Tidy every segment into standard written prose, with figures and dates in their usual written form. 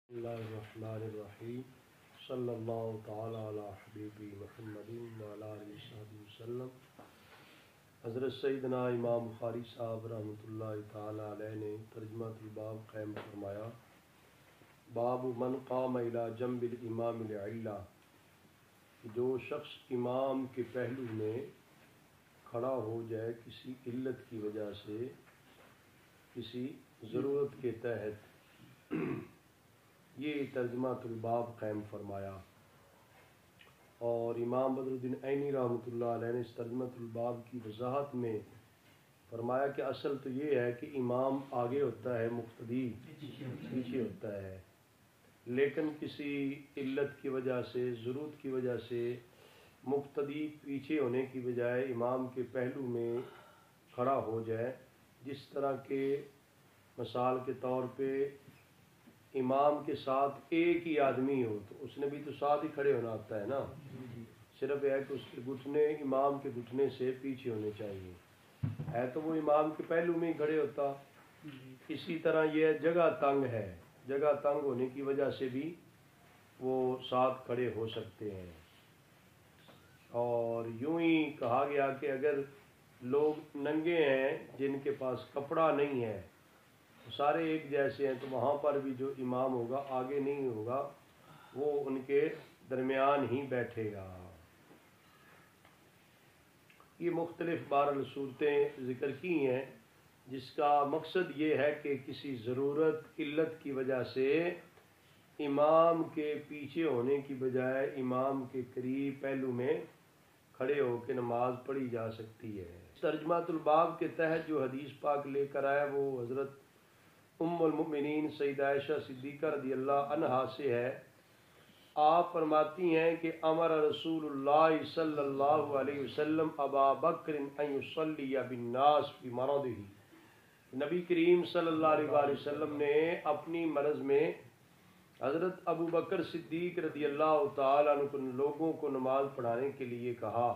اللہ الرحمن الرحیم صلی اللہ تعالی علی حبیبی محمد وعلی آلہ وصحبہ وسلم۔ حضرت سیدنا امام بخاری صاحب رحمۃ اللہ تعالی علیہ نے ترجمہ الباب قائم فرمایا۔ باب من قام الی جنب الامام لعلہ، جو شخص امام کے پہلو میں کھڑا ہو جائے کسی علت کی وجہ سے، کسی ضرورت کے تحت، یہ ترجمہ الباب قائم فرمایا۔ اور امام بدر الدین عینی رحمۃ اللہ علیہ نے اس ترجمہ الباب کی وضاحت میں فرمایا کہ اصل تو یہ ہے کہ امام آگے ہوتا ہے، مقتدی پیچھے ہوتا ہے، لیکن کسی علت کی وجہ سے، ضرورت کی وجہ سے مقتدی پیچھے ہونے کی بجائے امام کے پہلو میں کھڑا ہو جائے۔ جس طرح کے مثال کے طور پہ امام کے ساتھ ایک ہی آدمی ہو تو اس نے بھی تو ساتھ ہی کھڑے ہونا ہوتا ہے نا، صرف یہ ہے کہ اس کے گھٹنے امام کے گھٹنے سے پیچھے ہونے چاہیے، ہے تو وہ امام کے پہلو میں ہی کھڑے ہوتا۔ اسی طرح یہ جگہ تنگ ہے، جگہ تنگ ہونے کی وجہ سے بھی وہ ساتھ کھڑے ہو سکتے ہیں۔ اور یوں ہی کہا گیا کہ اگر لوگ ننگے ہیں جن کے پاس کپڑا نہیں ہے، سارے ایک جیسے ہیں، تو وہاں پر بھی جو امام ہوگا آگے نہیں ہوگا، وہ ان کے درمیان ہی بیٹھے گا۔ یہ مختلف بہرحال صورتیں ذکر کی ہیں، جس کا مقصد یہ ہے کہ کسی ضرورت علت کی وجہ سے امام کے پیچھے ہونے کی بجائے امام کے قریب پہلو میں کھڑے ہو کے نماز پڑھی جا سکتی ہے۔ ترجمہ الباب کے تحت جو حدیث پاک لے کر آیا وہ حضرت ام المؤمنین سیدہ عائشہ صدیقہ رضی اللہ عنہا سے ہے۔ آپ فرماتی ہیں کہ امر رسول اللہ صلی اللہ علیہ وسلم ابا بکر ان یصلی بالناس فی مرضہ، نبی کریم صلی اللہ علیہ وآلہ وسلم نے اپنی مرض میں حضرت ابو بکر صدیق رضی اللہ تعالیٰ عنہ کو لوگوں کو نماز پڑھانے کے لیے کہا۔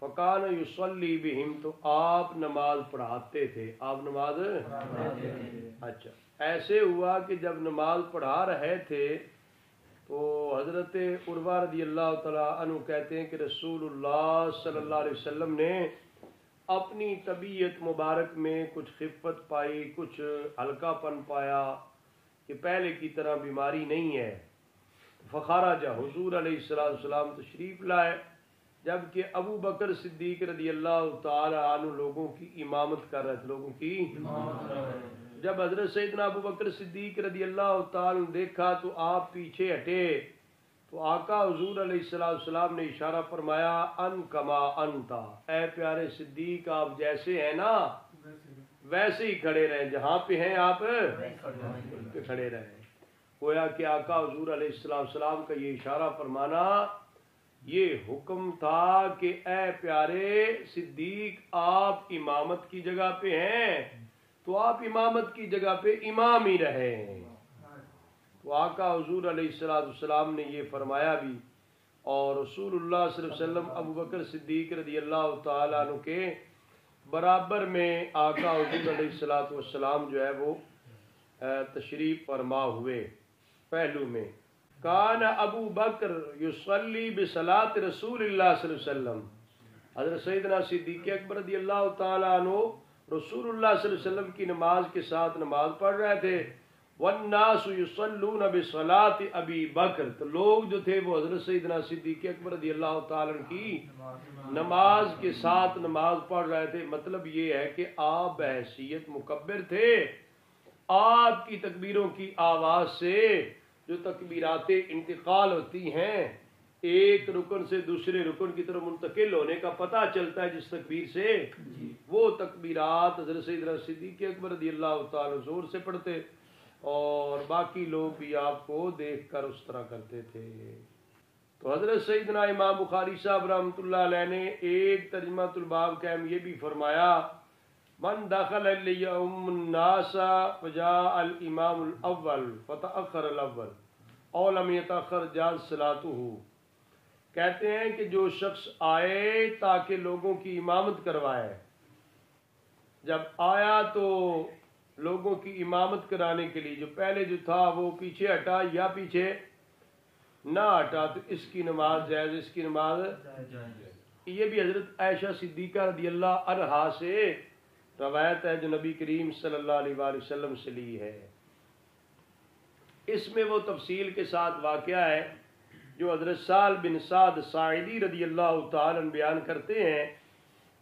فکان یصلی بہم، تو آپ نماز پڑھاتے تھے، آپ نماز اچھا ایسے ہوا کہ جب نماز پڑھا رہے تھے تو حضرت عروہ رضی اللہ تعالیٰ عنہ کہتے ہیں کہ رسول اللہ صلی اللہ علیہ وسلم نے اپنی طبیعت مبارک میں کچھ خفت پائی، کچھ ہلکا پن پایا کہ پہلے کی طرح بیماری نہیں ہے۔ فخرج، حضور علیہ السلام تشریف لائے، جبکہ ابو بکر صدیق رضی اللہ تعالی عنہ لوگوں کی امامت کر رہے تھے، لوگوں کی جب حضرت سیدنا ابو بکر صدیق رضی اللہ تعالی عنہ دیکھا تو آپ پیچھے ہٹے، تو آقا حضور علیہ السلام نے اشارہ فرمایا ان کما انتا، اے پیارے صدیق آپ جیسے ہیں نا ویسے ہی کھڑے رہیں، جہاں پہ ہیں آپ پہ کھڑے رہیں۔ گویا کہ آقا حضور علیہ السلام کا یہ اشارہ فرمانا یہ حکم تھا کہ اے پیارے صدیق آپ امامت کی جگہ پہ ہیں تو آپ امامت کی جگہ پہ امام ہی رہیں۔ تو آقا حضور علیہ السلام نے یہ فرمایا بھی، اور رسول اللہ صلی اللہ علیہ وسلم ابو بکر صدیق رضی اللہ تعالیٰ عنہ کے برابر میں آقا حضور علیہ السلام جو ہے وہ تشریف فرما ہوئے پہلو میں۔ کان ابو بکر یصلی بصلاۃ رسول اللہ صلی اللہ علیہ وسلم، حضرت سیدنا صدیق اکبر رضی اللہ تعالیٰ عنہ رسول اللہ صلی اللہ علیہ وسلم کی نماز کے ساتھ نماز پڑھ رہے تھے۔ والناس یصلون بصلاۃ ابی بکر، تو لوگ جو تھے وہ حضرت سیدنا صدیق اکبر رضی اللہ تعالیٰ عنہ کی نماز کے ساتھ نماز پڑھ رہے تھے۔ مطلب یہ ہے کہ آپ بحیثیت مکبر تھے، آپ کی تکبیروں کی آواز سے جو تکبیرات انتقال ہوتی ہیں، ایک رکن سے دوسرے رکن کی طرف منتقل ہونے کا پتہ چلتا ہے جس تکبیر سے، وہ تکبیرات حضرت سیدنا صدیق اکبر رضی اللہ تعالی زور سے پڑھتے اور باقی لوگ بھی آپ کو دیکھ کر اس طرح کرتے تھے۔ تو حضرت سیدنا امام بخاری صاحب رحمۃ اللہ علیہ نے ایک ترجمہ الباب قائم یہ بھی فرمایا، من دخل لیؤم الناس فجاء الامام الاول فتأخر الاول او لم يتأخر جاز صلاته، کہتے ہیں کہ جو شخص آئے تاکہ لوگوں کی امامت کروائے، جب آیا تو لوگوں کی امامت کرانے کے لیے، جو پہلے جو تھا وہ پیچھے ہٹا یا پیچھے نہ ہٹا تو اس کی نماز جائز، اس کی نماز یہ بھی حضرت عائشہ صدیقہ رضی اللہ عنہا سے روایت ہے جو نبی کریم صلی اللہ علیہ وآلہ وسلم سے لی ہے۔ اس میں وہ تفصیل کے ساتھ واقعہ ہے جو حضرت سہل بن سعد ساعدی رضی اللہ تعالی عنہ بیان کرتے ہیں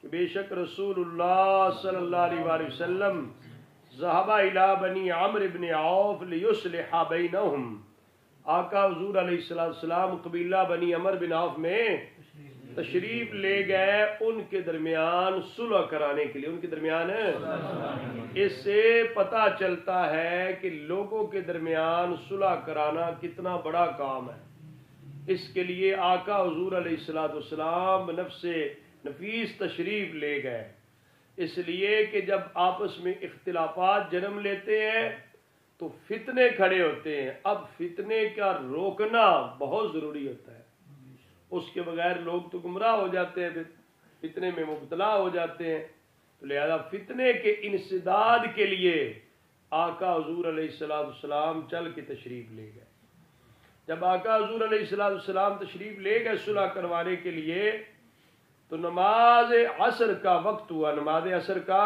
کہ بے شک رسول اللہ صلی اللہ علیہ وآلہ وسلم ذهب الى بنی عمرو بن عوف لیصلح بینہم، آقا حضور علیہ السلام قبیلہ بنی عمرو بن عوف میں تشریف لے گئے ان کے درمیان صلح کرانے کے لیے، ان کے درمیان اس سے پتہ چلتا ہے کہ لوگوں کے درمیان صلح کرانا کتنا بڑا کام ہے۔ اس کے لیے آقا حضور علیہ السلام نفس نفیس تشریف لے گئے، اس لیے کہ جب آپس میں اختلافات جنم لیتے ہیں تو فتنے کھڑے ہوتے ہیں۔ اب فتنے کا روکنا بہت ضروری ہوتا ہے، اس کے بغیر لوگ تو گمراہ ہو جاتے ہیں، فتنے میں مبتلا ہو جاتے ہیں۔ تو لہذا فتنے کے انسداد کے لیے آقا حضور علیہ السلام چل کے تشریف لے گئے۔ جب آقا حضور علیہ السلام تشریف لے گئے صلح کروانے کے لیے تو نماز عصر کا وقت ہوا، نماز عصر کا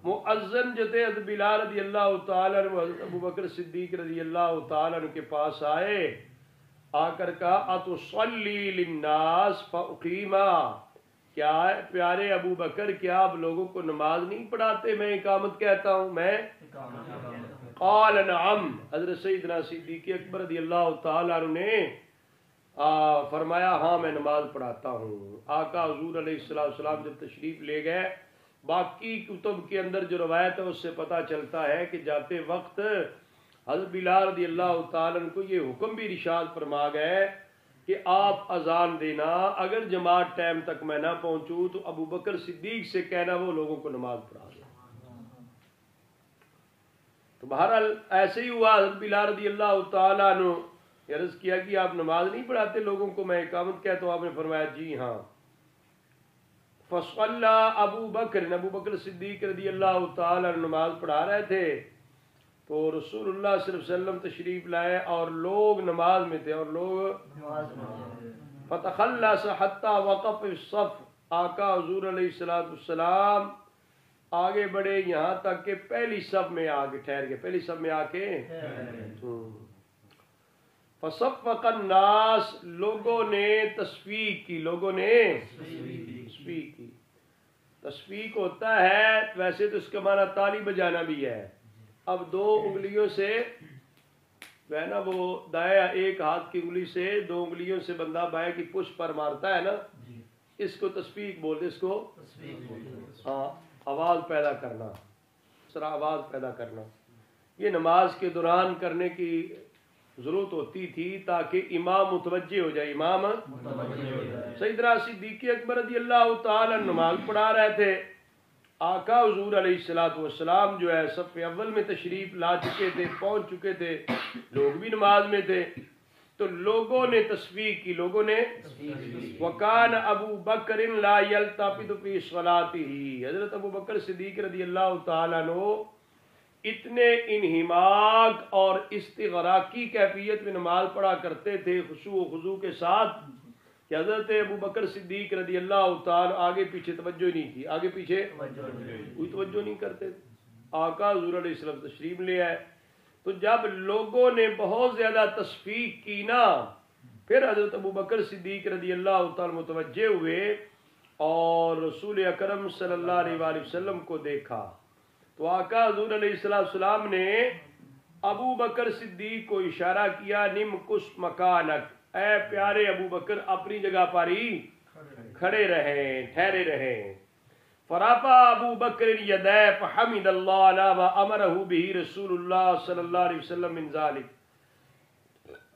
مؤذن جو تھے حضرت بلال رضی اللہ تعالیٰ عنہ حضرت ابوبکر صدیق رضی اللہ تعالیٰ عنہ کے پاس آئے، آ کر کہا اتصلی للناس فاقیما، کیا پیارے ابو بکر کیا آپ لوگوں کو نماز نہیں پڑھاتے، میں اقامت کہتا ہوں، میں قال نعم، حضرت سیدنا صدیق اکبر رضی اللہ تعالیٰ عنہ نے فرمایا ہاں میں نماز پڑھاتا ہوں۔ آقا حضور علیہ السلام جب تشریف لے گئے، باقی کتب کے اندر جو روایت ہے اس سے پتہ چلتا ہے کہ جاتے وقت حضرت بلال رضی اللہ تعالیٰ عنہ کو یہ حکم بھی ارشاد فرما گئے کہ آپ اذان دینا، اگر جماعت ٹائم تک میں نہ پہنچوں تو ابو بکر صدیق سے کہنا وہ لوگوں کو نماز پڑھا دے۔ تو بہرحال ایسے ہی ہوا، حضرت بلال رضی اللہ تعالیٰ عنہ عرض کیا کہ آپ نماز نہیں پڑھاتے لوگوں کو، میں اقامت کہتا ہوں، آپ نے فرمایا جی ہاں۔ فصلی ابو بکر صدیق رضی اللہ تعالیٰ عنہ نماز پڑھا رہے تھے تو رسول اللہ صلی اللہ علیہ وسلم تشریف لائے اور لوگ نماز میں تھے، اور لوگ فتخلص حتی وقف الصف، آقا حضور علیہ السلام آگے بڑھے یہاں تک کہ پہلی صف میں آگے ٹھہر گئے، پہلی صف میں آ کے فصفق الناس، لوگوں نے تصفیق کی، لوگوں نے تصفیق کی۔ تصفیق ہوتا ہے ویسے تو اس کا معنی تالی بجانا بھی ہے۔ اب دو انگلیوں سے وہ ہے نا، وہ دائیں ایک ہاتھ کی انگلی سے دو انگلیوں سے بندہ بائیں کی پشت پر مارتا ہے نا، اس کو تصفیق بولتے، اس کو ہاں آواز پیدا کرنا، اس طرح آواز پیدا کرنا، یہ نماز کے دوران کرنے کی ضرورت ہوتی تھی تاکہ امام متوجہ ہو جائے، امام سیدنا صدیق اکبر رضی اللہ تعالی نماز پڑھا رہے تھے، آقا حضور علیہ السلام جو ہے صف اول میں تشریف لا چکے تھے، پہنچ چکے تھے، لوگ بھی نماز میں تھے، تو لوگوں نے تصفیق کی، لوگوں نے وکان ابو بکر لا یلتفت فی صلاتہ، حضرت ابو بکر صدیق رضی اللہ تعالیٰ عنہ اتنے انہماک اور استغراقی کیفیت میں نماز پڑھا کرتے تھے خشوع و خضوع کے ساتھ کہ حضرت ابو بکر صدیق رضی اللہ تعالی آگے پیچھے توجہ نہیں کی، آگے پیچھے کوئی توجہ نہیں کرتے تھے۔ آقا حضور علیہ السلام تشریف لے آئے تو جب لوگوں نے بہت زیادہ تصفیق کی نا، پھر حضرت ابو بکر صدیق رضی اللہ تعالی متوجہ ہوئے اور رسول اکرم صلی اللہ علیہ وآلہ وسلم کو دیکھا تو آقا حضور علیہ السلام نے ابو بکر صدیق کو اشارہ کیا، نم کس مکانک، اے پیارے ابو بکر اپنی جگہ پر ہی کھڑے رہیں، ٹھہرے رہیں۔ فرفع ابو بکر یدہ فحمد اللہ علی ما امرہ بہ رسول اللہ صلی اللہ علیہ وسلم من ذلک،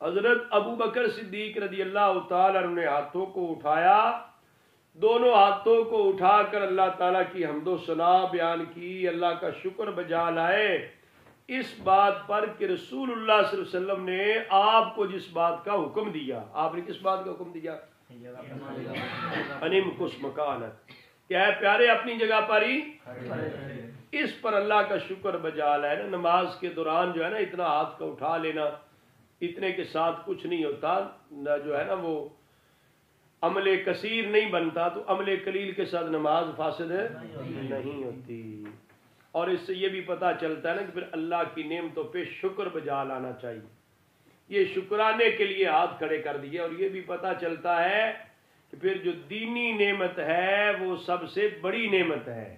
حضرت ابو بکر صدیق رضی اللہ تعالی عنہ نے ہاتھوں کو اٹھایا، دونوں ہاتھوں کو اٹھا کر اللہ تعالیٰ کی حمد و ثنا بیان کی، اللہ کا شکر بجا لائے اس بات پر کہ رسول اللہ صلی اللہ علیہ وسلم نے آپ کو جس بات کا حکم دیا، آپ نے کس بات کا حکم دیا؟ انم کس مکانک، کہ اے پیارے اپنی جگہ پر ہی اس پر اللہ کا شکر بجا لانا. نماز کے دوران جو ہے نا اتنا ہاتھ کا اٹھا لینا اتنے کے ساتھ کچھ نہیں ہوتا، نہ جو ہے نا وہ عمل کثیر نہیں بنتا، تو عمل قلیل کے ساتھ نماز فاسد نہیں ہوتی. اور اس سے یہ بھی پتہ چلتا ہے نا کہ پھر اللہ کی نعمتوں پہ شکر بجا لانا چاہیے. یہ شکرانے کے لیے ہاتھ کھڑے کر دیے. اور یہ بھی پتہ چلتا ہے کہ پھر جو دینی نعمت ہے وہ سب سے بڑی نعمت ہے.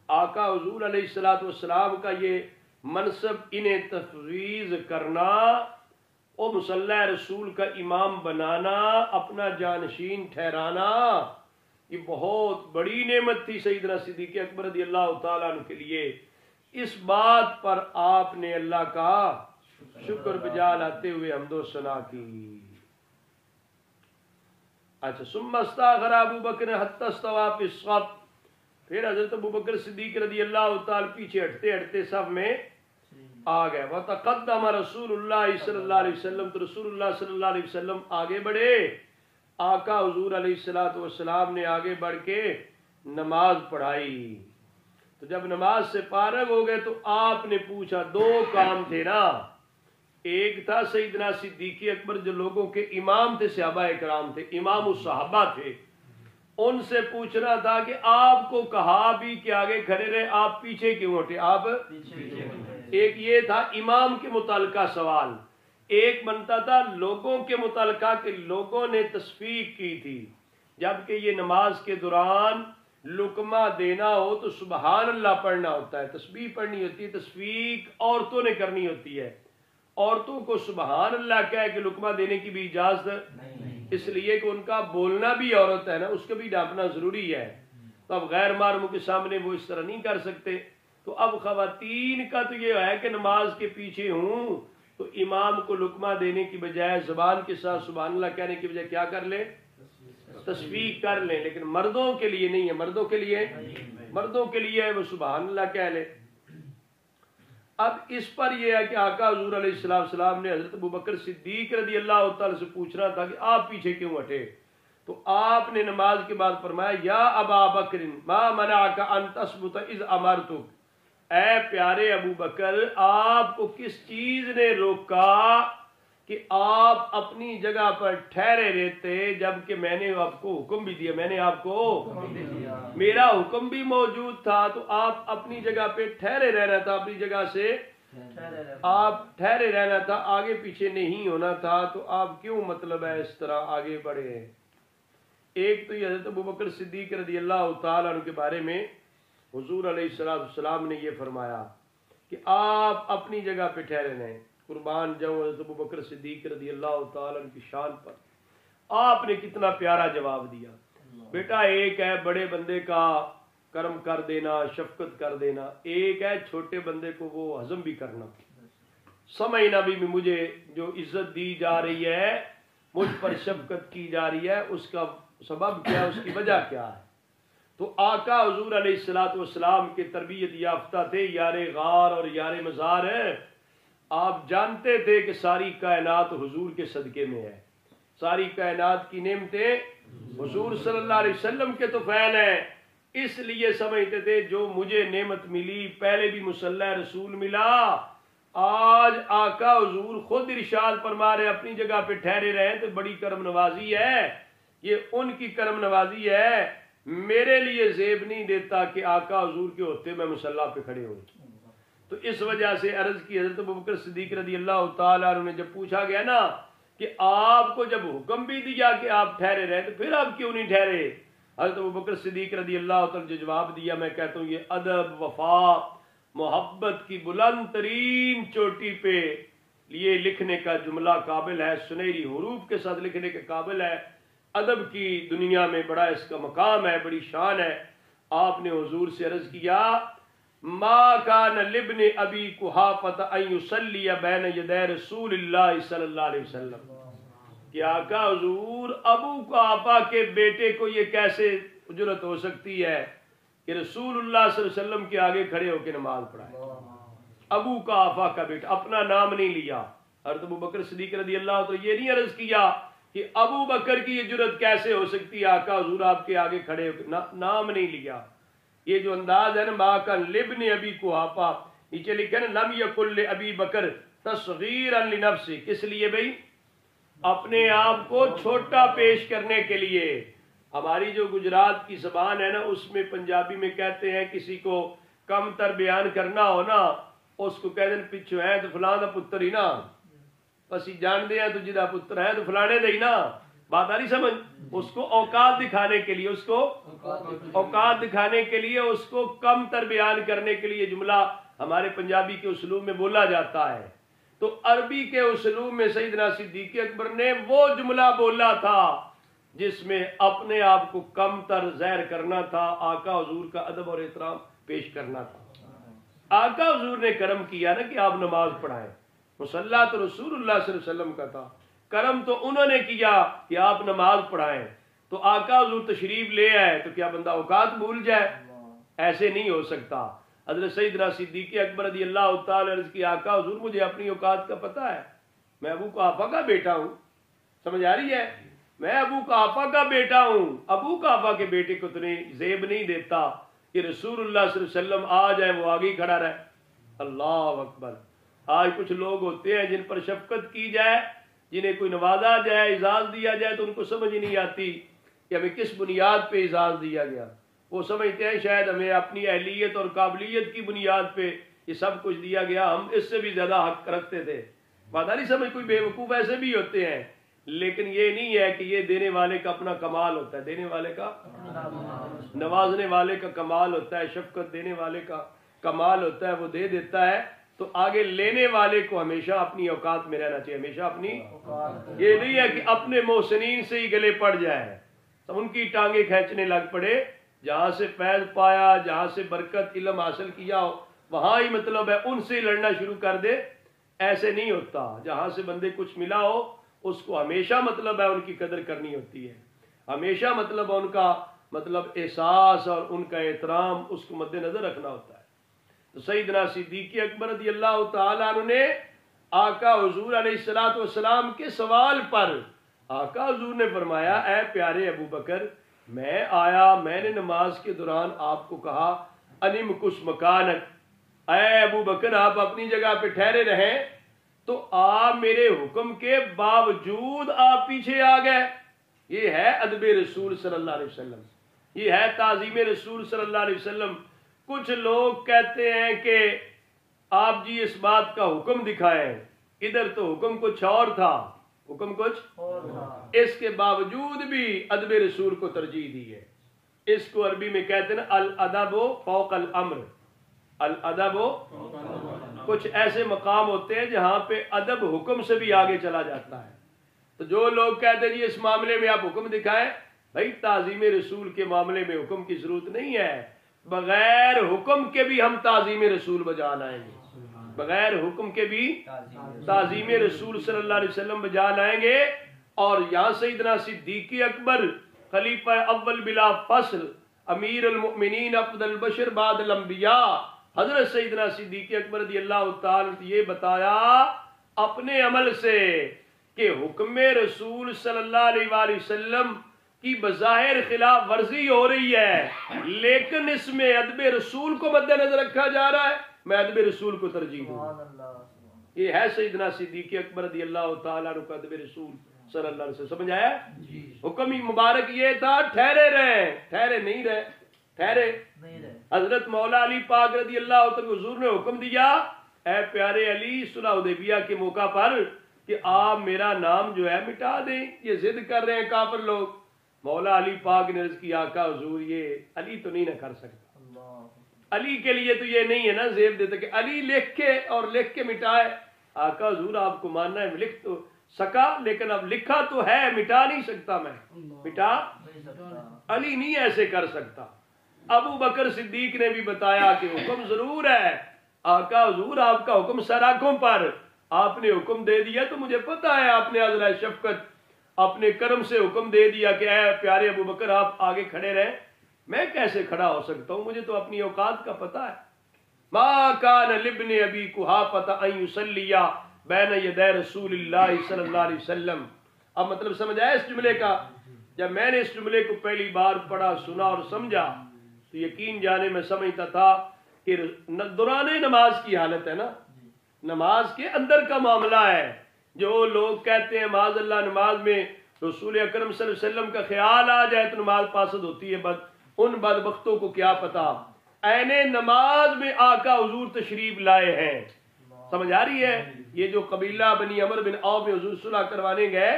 آقا حضور علیہ الصلوۃ والسلام کا یہ منصب انہیں تفویض کرنا، او مصلی رسول کا امام بنانا، اپنا جانشین ٹھہرانا، یہ بہت بڑی نعمت تھی سیدنا صدیق اکبر رضی اللہ تعالیٰ عنہ کے لیے. اس بات پر آپ نے اللہ کا شکر بجا لاتے ہوئے حمد و ثنا کی. اچھا، ثم استغفر ابو بکر حتی استوى فی الصف، پھر حضرت ابو بکر صدیق رضی اللہ تعالیٰ پیچھے ہٹتے ہٹتے صف میں آ گئے. وتقدم رسول اللہ صلی اللہ علیہ وسلم، تو رسول اللہ صلی اللہ علیہ وسلم آگے بڑھے. آقا حضور علیہ الصلوۃ والسلام نے آگے بڑھ کے نماز پڑھائی. تو جب نماز سے فارغ ہو گئے تو آپ نے پوچھا، دو کام تھے نا، ایک تھا سیدنا صدیق اکبر جو لوگوں کے امام تھے، صحابہ کرام تھے، امام الصحابہ تھے، ان سے پوچھنا تھا کہ آپ کو کہا بھی کہ آگے کھڑے رہے، آپ پیچھے کیوں ہٹے؟ آپ ایک یہ تھا امام کے متعلقہ سوال. ایک بنتا تھا لوگوں کے متعلقہ کہ لوگوں نے تصفیق کی تھی. جبکہ یہ نماز کے دوران لقمہ دینا ہو تو سبحان اللہ پڑھنا ہوتا ہے، تسبیح پڑھنی ہوتی ہے. تصفیق عورتوں نے کرنی ہوتی ہے. عورتوں کو سبحان اللہ کہہ کہ لقمہ دینے کی بھی اجازت نہیں، اس لیے کہ ان کا بولنا بھی عورت ہے نا، اس کو بھی ڈانپنا ضروری ہے. تو اب غیر محرموں کے سامنے وہ اس طرح نہیں کر سکتے. تو اب خواتین کا تو یہ ہے کہ نماز کے پیچھے ہوں تو امام کو لقمہ دینے کی بجائے زبان کے ساتھ سبحان اللہ کہنے کی بجائے کیا کر لیں؟ تصفیق کر لیں. لیکن مردوں کے لیے نہیں ہے، مردوں کے لیے ہے وہ سبحان اللہ کہہ لیں. اب اس پر یہ ہے کہ آقا حضور علیہ السلام نے حضرت ابو بکر صدیق رضی اللہ تعالی سے پوچھنا تھا کہ آپ پیچھے کیوں ہٹے. تو آپ نے نماز کے بعد فرمایا، یا ابا بکر ما منعک ان تثبت اذ امرتک، اے پیارے ابو بکر آپ کو کس چیز نے روکا کہ آپ اپنی جگہ پر ٹھہرے رہتے جبکہ میں نے آپ کو حکم بھی دیا. میں نے آپ کو میرا حکم بھی موجود تھا تو آپ اپنی جگہ پہ ٹھہرے رہنا تھا، اپنی جگہ سے آپ ٹھہرے رہنا تھا، آگے پیچھے نہیں ہونا تھا. تو آپ کیوں مطلب ہے اس طرح آگے بڑھے؟ ایک تو یہ حضرت ابو بکر صدیق رضی اللہ تعالیٰ عنہ کے بارے میں حضور علیہ السلام نے یہ فرمایا کہ آپ اپنی جگہ پہ ٹھہرے رہیں. قربان جاؤں حضرت ابو بکر صدیق رضی اللہ تعالیٰ عنہ کی شان پر. آپ نے کتنا پیارا جواب دیا. بیٹا ایک ہے بڑے بندے کا کرم کر دینا، شفقت کر دینا، ایک ہے چھوٹے بندے کو وہ ہضم بھی کرنا. سمجھنا بھی مجھے جو عزت دی جا رہی ہے، مجھ پر شفقت کی جا رہی ہے، اس کا سبب کیا، اس کی وجہ کیا ہے. تو آقا حضور علیہ الصلوۃ والسلام کے تربیت یافتہ تھے، یار غار اور یار مزار ہے. آپ جانتے تھے کہ ساری کائنات حضور کے صدقے میں ہے، ساری کائنات کی نعمتیں حضور صلی اللہ علیہ وسلم کے تو فعل ہیں. اس لیے سمجھتے تھے جو مجھے نعمت ملی پہلے بھی مصلی رسول ملا. آج آقا حضور خود ارشاد فرما رہے اپنی جگہ پہ ٹھہرے رہے تو بڑی کرم نوازی ہے. یہ ان کی کرم نوازی ہے. میرے لیے زیب نہیں دیتا کہ آقا حضور کے ہوتے میں مصلی پہ کھڑے ہوں. تو اس وجہ سے عرض کی حضرت ابو بکر صدیق رضی اللہ تعالیٰ عنہ نے جب پوچھا گیا نا کہ آپ کو جب حکم بھی دیا کہ آپ ٹھہرے رہے تو پھر آپ کیوں نہیں ٹھہرے؟ حضرت ابو بکر صدیق رضی اللہ تعالیٰ نے جواب دیا، میں کہتا ہوں یہ ادب، وفا، محبت کی بلند ترین چوٹی پہ یہ لکھنے کا جملہ قابل ہے، سنہری حروف کے ساتھ لکھنے کے قابل ہے. ادب کی دنیا میں بڑا اس کا مقام ہے، بڑی شان ہے. آپ نے حضور سے عرض کیا، ما کان لابن ابی قحافہ ان یصلی بین یدی رسول اللہ صلی اللہ علیہ وسلم، کہ آقا حضور ابو قحافہ کے بیٹے کو یہ کیسے اجرت ہو سکتی ہے کہ رسول اللہ صلی اللہ علیہ وسلم کے آگے کھڑے ہو کے نماز پڑھائے. ابو قحافہ کا بیٹا، اپنا نام نہیں لیا. حضرت ابو بکر صدیق رضی اللہ عنہ یہ نہیں عرض کیا کہ ابو بکر کی یہ جرت کیسے ہو سکتی ہے آقا حضور آپ کے آگے کھڑے ہو کے، نام نہیں لیا. یہ جو انداز ہے نا ما کان لابن ابی قحافہ، نیچے لکھا ہے نا لم یکن لابی بکر تصغیرا لنفسہ، کس لیے بھائی؟ اپنے آپ کو چھوٹا پیش کرنے کے لیے۔ ہماری جو گجرات کی زبان ہے نا اس میں پنجابی میں کہتے ہیں کسی کو کم تر بیان کرنا ہو نا اس کو کہہ دیں پچھو ہے تو فلاں دا پتر ہی نا، پسی جان دے ہیں تو جدا پتر ہے تو فلانے دے ہی نا، بات آ رہی سمجھ؟ اس کو اوقات دکھانے کے لیے، اس کو اوقات دکھانے کے لیے، اس کو کم تر بیان کرنے کے لیے جملہ ہمارے پنجابی کے اسلوب میں بولا جاتا ہے۔ تو عربی کے اسلوب میں سیدنا صدیق اکبر نے وہ جملہ بولا تھا جس میں اپنے آپ کو کم تر ظاہر کرنا تھا، آقا حضور کا ادب اور احترام پیش کرنا تھا۔ آقا حضور نے کرم کیا نا کہ آپ نماز پڑھائیں، مصلی تو رسول اللہ صلی اللہ علیہ وسلم کا تھا، کرم تو انہوں نے کیا کہ آپ نماز پڑھائیں۔ تو آقا حضور تشریف لے آئے تو کیا بندہ اوقات بھول جائے؟ ایسے نہیں ہو سکتا۔ حضرت سیدنا صدیق اکبر رضی اللہ تعالی عنہ کی آقا حضور مجھے اپنی اوقات کا پتہ ہے، میں ابو قحافہ کا بیٹا ہوں، سمجھ آ رہی ہے؟ میں ابو قحافہ کا بیٹا ہوں، ابو قحافہ کے بیٹے کو تو نہیں زیب نہیں دیتا کہ رسول اللہ صلی اللہ علیہ وسلم آ جائے وہ آگے ہی کھڑا رہے۔ اللہ اکبر۔ آج کچھ لوگ ہوتے ہیں جن پر شفقت کی جائے، جنہیں کوئی نوازا جائے، اعزاز دیا جائے تو ان کو سمجھ ہی نہیں آتی کہ ہمیں کس بنیاد پہ اعزاز دیا گیا۔ وہ سمجھتے ہیں شاید ہمیں اپنی اہلیت اور قابلیت کی بنیاد پہ یہ سب کچھ دیا گیا، ہم اس سے بھی زیادہ حق رکھتے تھے۔ بات نہیں سمجھ؟ کوئی بے وقوف ایسے بھی ہوتے ہیں، لیکن یہ نہیں ہے کہ یہ دینے والے کا اپنا کمال ہوتا ہے، دینے والے کا، نوازنے والے کا کمال ہوتا ہے، شفقت دینے والے کا کمال ہوتا ہے، وہ دے دیتا ہے۔ تو آگے لینے والے کو ہمیشہ اپنی اوقات میں رہنا چاہیے، ہمیشہ اپنی، یہ نہیں ہے کہ اپنے محسنین سے ہی گلے پڑ جائے، تو ان کی ٹانگیں کھینچنے لگ پڑے۔ جہاں سے فیض پایا، جہاں سے برکت علم حاصل کیا ہو وہاں ہی مطلب ہے ان سے لڑنا شروع کر دے، ایسے نہیں ہوتا۔ جہاں سے بندے کچھ ملا ہو اس کو ہمیشہ مطلب ہے ان کی قدر کرنی ہوتی ہے، ہمیشہ مطلب ان کا مطلب احساس اور ان کا احترام اس کو مد نظر رکھنا ہوتا ہے۔ تو سیدنا صدیق اکبر رضی اللہ تعالیٰ عنہ نے آقا حضور علیہ الصلوۃ والسلام کے سوال پر آقا حضور نے فرمایا اے پیارے ابو بکر، میں آیا، میں نے نماز کے دوران آپ کو کہا انم کس مکانک، اے ابو بکر آپ اپنی جگہ پہ ٹھہرے رہیں، تو آپ میرے حکم کے باوجود آپ پیچھے آ گئے۔ یہ ہے ادب رسول صلی اللہ علیہ وسلم، یہ ہے تعظیم رسول صلی اللہ علیہ وسلم۔ کچھ لوگ کہتے ہیں کہ آپ جی اس بات کا حکم دکھائیں، ادھر تو حکم کچھ اور تھا، حکم کچھ اور تھا، اس کے باوجود بھی ادب رسول کو ترجیح دی ہے۔ اس کو عربی میں کہتے ہیں الادب فوق الامر، الادب، کچھ ایسے مقام ہوتے ہیں جہاں پہ ادب حکم سے بھی آگے چلا جاتا ہے۔ تو جو لوگ کہتے ہیں جی اس معاملے میں آپ حکم دکھائیں، بھائی تعظیم رسول کے معاملے میں حکم کی ضرورت نہیں ہے، بغیر حکم کے بھی ہم تعظیم رسول بجا لائیں گے، بغیر حکم کے بھی تعظیم رسول صلی اللہ علیہ وسلم بجا لائیں گے۔ اور یہاں سیدنا صدیق اکبر خلیفہ اول بلا فصل امیر المؤمنین افضل البشر بعد الانبیاء حضرت سیدنا صدیق اکبر رضی اللہ تعالی نے یہ بتایا اپنے عمل سے کہ حکم رسول صلی اللہ علیہ وآلہ وسلم کی بظاہر خلاف ورزی ہو رہی ہے، لیکن اس میں ادب رسول کو مد نظر رکھا جا رہا ہے، میں ادب رسول کو ترجیح دوں۔ یہ ہے سیدنا صدیق اکبر رضی اللہ تعالیٰ عنہ کا ادب رسول صلی اللہ علیہ وسلم۔ سمجھ آیا؟ حکم ہی مبارک یہ تھا ٹھہرے رہیں، ٹھہرے نہیں رہے، ٹھہرے حضرت مولا علی پاک رضی اللہ عنہ حضور نے حکم دیا اے پیارے علی صلح حدیبیہ کے موقع پر کہ آپ میرا نام جو ہے مٹا دیں، یہ ضد کر رہے ہیں کافر لوگ۔ مولا علی پاک نے عرض کیا آقا حضور یہ علی تو نہیں نہ کر سکتا، علی کے لیے تو یہ نہیں ہے نا زیب دیتا کہ علی لکھ کے اور لکھ کے مٹائے۔ آقا حضور آپ کو ماننا ہے لکھ تو سکا، لیکن اب لکھا تو ہے، مٹا نہیں سکتا، میں مٹا علی نہیں ایسے کر سکتا۔ ابو بکر صدیق نے بھی بتایا کہ حکم ضرور ہے، آقا حضور آپ کا حکم سر آنکھوں پر، آپ نے حکم دے دیا تو مجھے پتا ہے آپ نے عذرا شفقت اپنے کرم سے حکم دے دیا کہ اے پیارے ابو بکر آپ آگے کھڑے رہیں، میں کیسے کھڑا ہو سکتا ہوں، مجھے تو اپنی اوقات کا پتا ہے۔ ما کان لابن ابی قحافہ ان یصلی بین یدی رسول اللہ صلی اللہ علیہ وسلم۔ اب مطلب سمجھ آیا اس جملے کا؟ جب میں نے اس جملے کو پہلی بار پڑھا، سنا اور سمجھا تو تو یقین جانے میں سمجھتا تھا کہ دوران نماز کی حالت ہے نا، نماز کے اندر کا معاملہ ہے. جو لوگ کہتے ہیں معاذ اللہ نماز میں رسول اکرم صلی اللہ علیہ وسلم کا خیال آ جائے تو نماز فاسد ہوتی ہے، ان بدبختوں کو کیا پتا. عین نماز میں آقا حضور تشریف لائے ہیں. سمجھ آ رہی ہے؟ یہ جو قبیلہ بنی عمر بن عوف میں حضور صلح کروانے گئے،